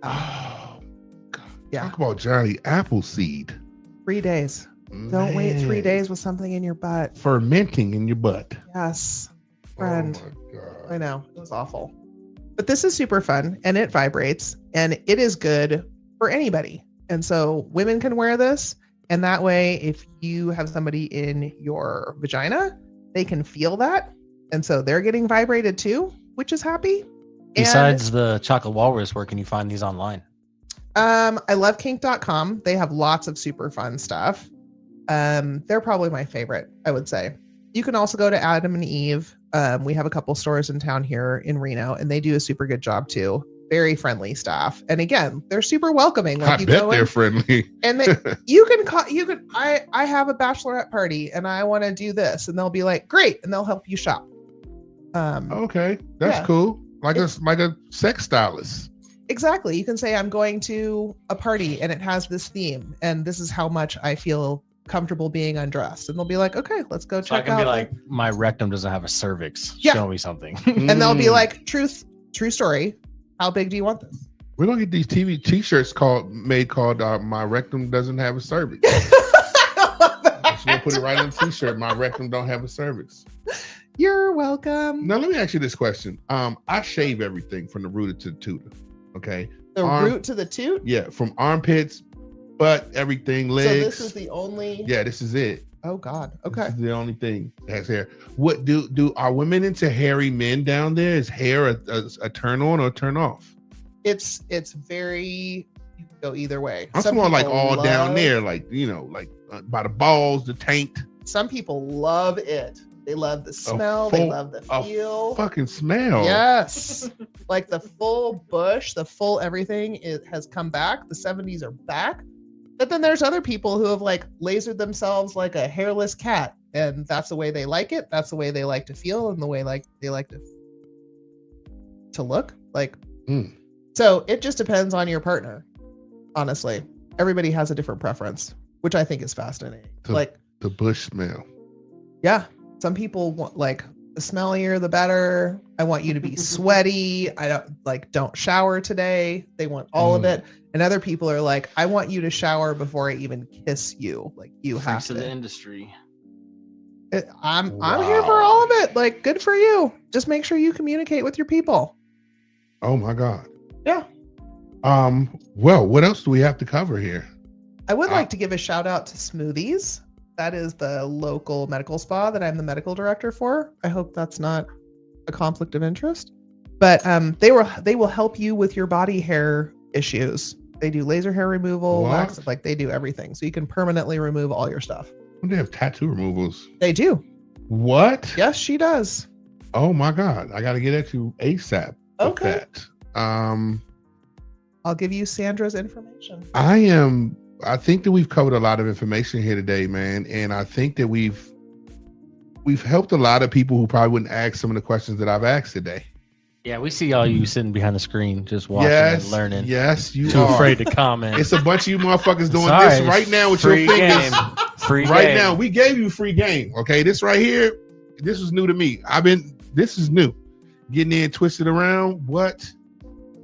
Oh, God. Yeah. Talk about Johnny Appleseed. 3 days. Don't wait 3 Man. days with something in your butt. Fermenting in your butt. Yes. Friend. Oh my God. I know. It was awful. But this is super fun and it vibrates and it is good for anybody. And so women can wear this. And that way, if you have somebody in your vagina, they can feel that. And so they're getting vibrated too, which is happy. Besides the chocolate walrus, where can you find these online? I love kink.com. They have lots of super fun stuff. They're probably my favorite, I would say. You can also go to Adam and Eve. We have a couple stores in town here in Reno, and they do a super good job too. Very friendly staff. And again, they're super welcoming. Like I bet they're friendly. And you can I have a bachelorette party and I want to do this, and they'll be like, great, and they'll help you shop. Okay, that's yeah. cool. Like a sex stylist. Exactly. You can say, I'm going to a party and it has this theme, and this is how much I feel comfortable being undressed. And they'll be like, okay, let's go So I check can out. be like, my rectum doesn't have a cervix. Yeah. Show me something. And they'll be like, true story. How big do you want this? We're gonna get these TV t-shirts called "My Rectum Doesn't Have a Cervix." Just gonna put it right on the t-shirt. My rectum don't have a cervix. You're welcome. Now let me ask you this question. I shave everything from the root to the tutor. Okay. The root to the toot. Yeah, from armpits, butt, everything, legs. So this is the only. Yeah, this is it. Oh God. Okay. This is the only thing that has hair. What do are women into hairy men down there? Is hair a turn on or turn off? It's very. You can go either way. I'm talking about like all down there, like by the balls, the taint. Some people love it. They love the smell. They love the feel. Fucking smell. Yes. Like the full bush, the full everything, it has come back. The 70s are back. But then there's other people who have like lasered themselves like a hairless cat. And that's the way they like it. That's the way they like to feel and the way they like to look. Like, So it just depends on your partner. Honestly, everybody has a different preference, which I think is fascinating. The bush smell. Yeah. Some people want like the smellier, the better. I want you to be sweaty. I don't shower today. They want all of it. And other people are like, I want you to shower before I even kiss you. Like you have to. The industry. I'm here for all of it. Like, good for you. Just make sure you communicate with your people. Oh my God. Yeah. Well, what else do we have to cover here? I would like to give a shout out to Smoothies. That is the local medical spa that I'm the medical director for. I hope that's not a conflict of interest. But they will help you with your body hair issues. They do laser hair removal, wax, like they do everything. So you can permanently remove all your stuff. They have tattoo removals. They do. What? Yes, she does. Oh my God. I gotta get at you ASAP. Okay. That. I'll give you Sandra's information. I think that we've covered a lot of information here today, man. And I think that we've helped a lot of people who probably wouldn't ask some of the questions that I've asked today. Yeah, we see all you sitting behind the screen just watching and learning. Yes, you Too are. afraid to comment. It's a bunch of you motherfuckers doing this right now with free your fingers. Game. Free right game. now, we gave you free game. Okay, this right here, this is new to me. This is new. Getting in, twisted around. What?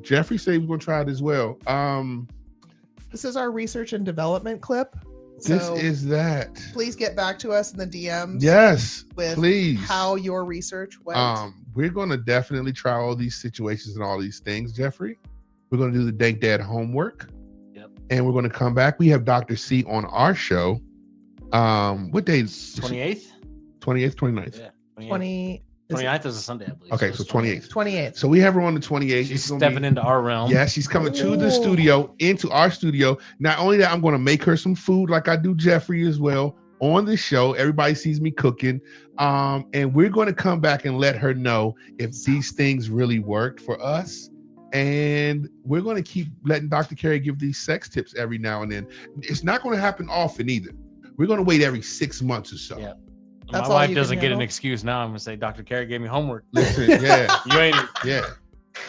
Jeffrey said we're gonna try it as well. This is our research and development clip. This is that. Please get back to us in the DMs. Yes, with please. How your research went. We're gonna definitely try all these situations and all these things, Jeffrey. We're gonna do the Dank Dad homework. Yep. And we're gonna come back. We have Dr. C on our show. What day is 28th? 28th, 29th. Yeah. 29th is a Sunday, I believe. Okay, so 28th. 28th. So we have her on the 28th. She's stepping into our realm. Yeah, she's coming to the studio, into our studio. Not only that, I'm going to make her some food like I do Jeffrey as well on the show. Everybody sees me cooking. And we're going to come back and let her know if these things really worked for us. And we're going to keep letting Dr. Cari give these sex tips every now and then. It's not going to happen often either. We're going to wait every 6 months or so. Yeah. That's My all wife you doesn't can get an handle? excuse now. I'm gonna say Dr. Cari gave me homework. Listen, yeah. You ain't. Yeah.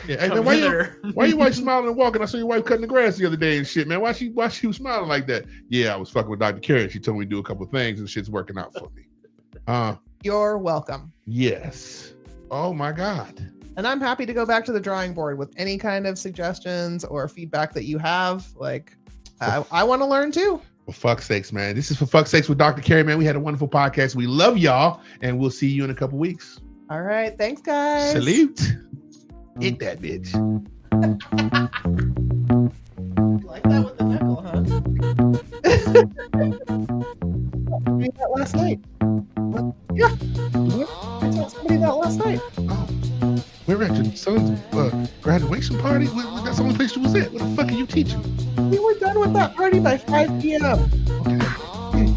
Hey, Come man, why hither. your wife smiling and walking? I saw your wife cutting the grass the other day and shit, man. Why she was smiling like that? Yeah, I was fucking with Dr. Cari. She told me to do a couple of things and shit's working out for me. You're welcome. Yes. Oh my God. And I'm happy to go back to the drawing board with any kind of suggestions or feedback that you have. Like, I want to learn too. For fuck's sakes, man. This is For Fuck's Sakes with Dr. Cari, man. We had a wonderful podcast. We love y'all, and we'll see you in a couple weeks. All right. Thanks, guys. Salute. Hit that bitch. You like that with the knuckle, huh? I did that last night. Yeah. I told somebody that last night. Oh, we were at your son's graduation party. That's the only place you was at. What the fuck are you teaching? We were done with that party by 5 p.m. Okay. Okay.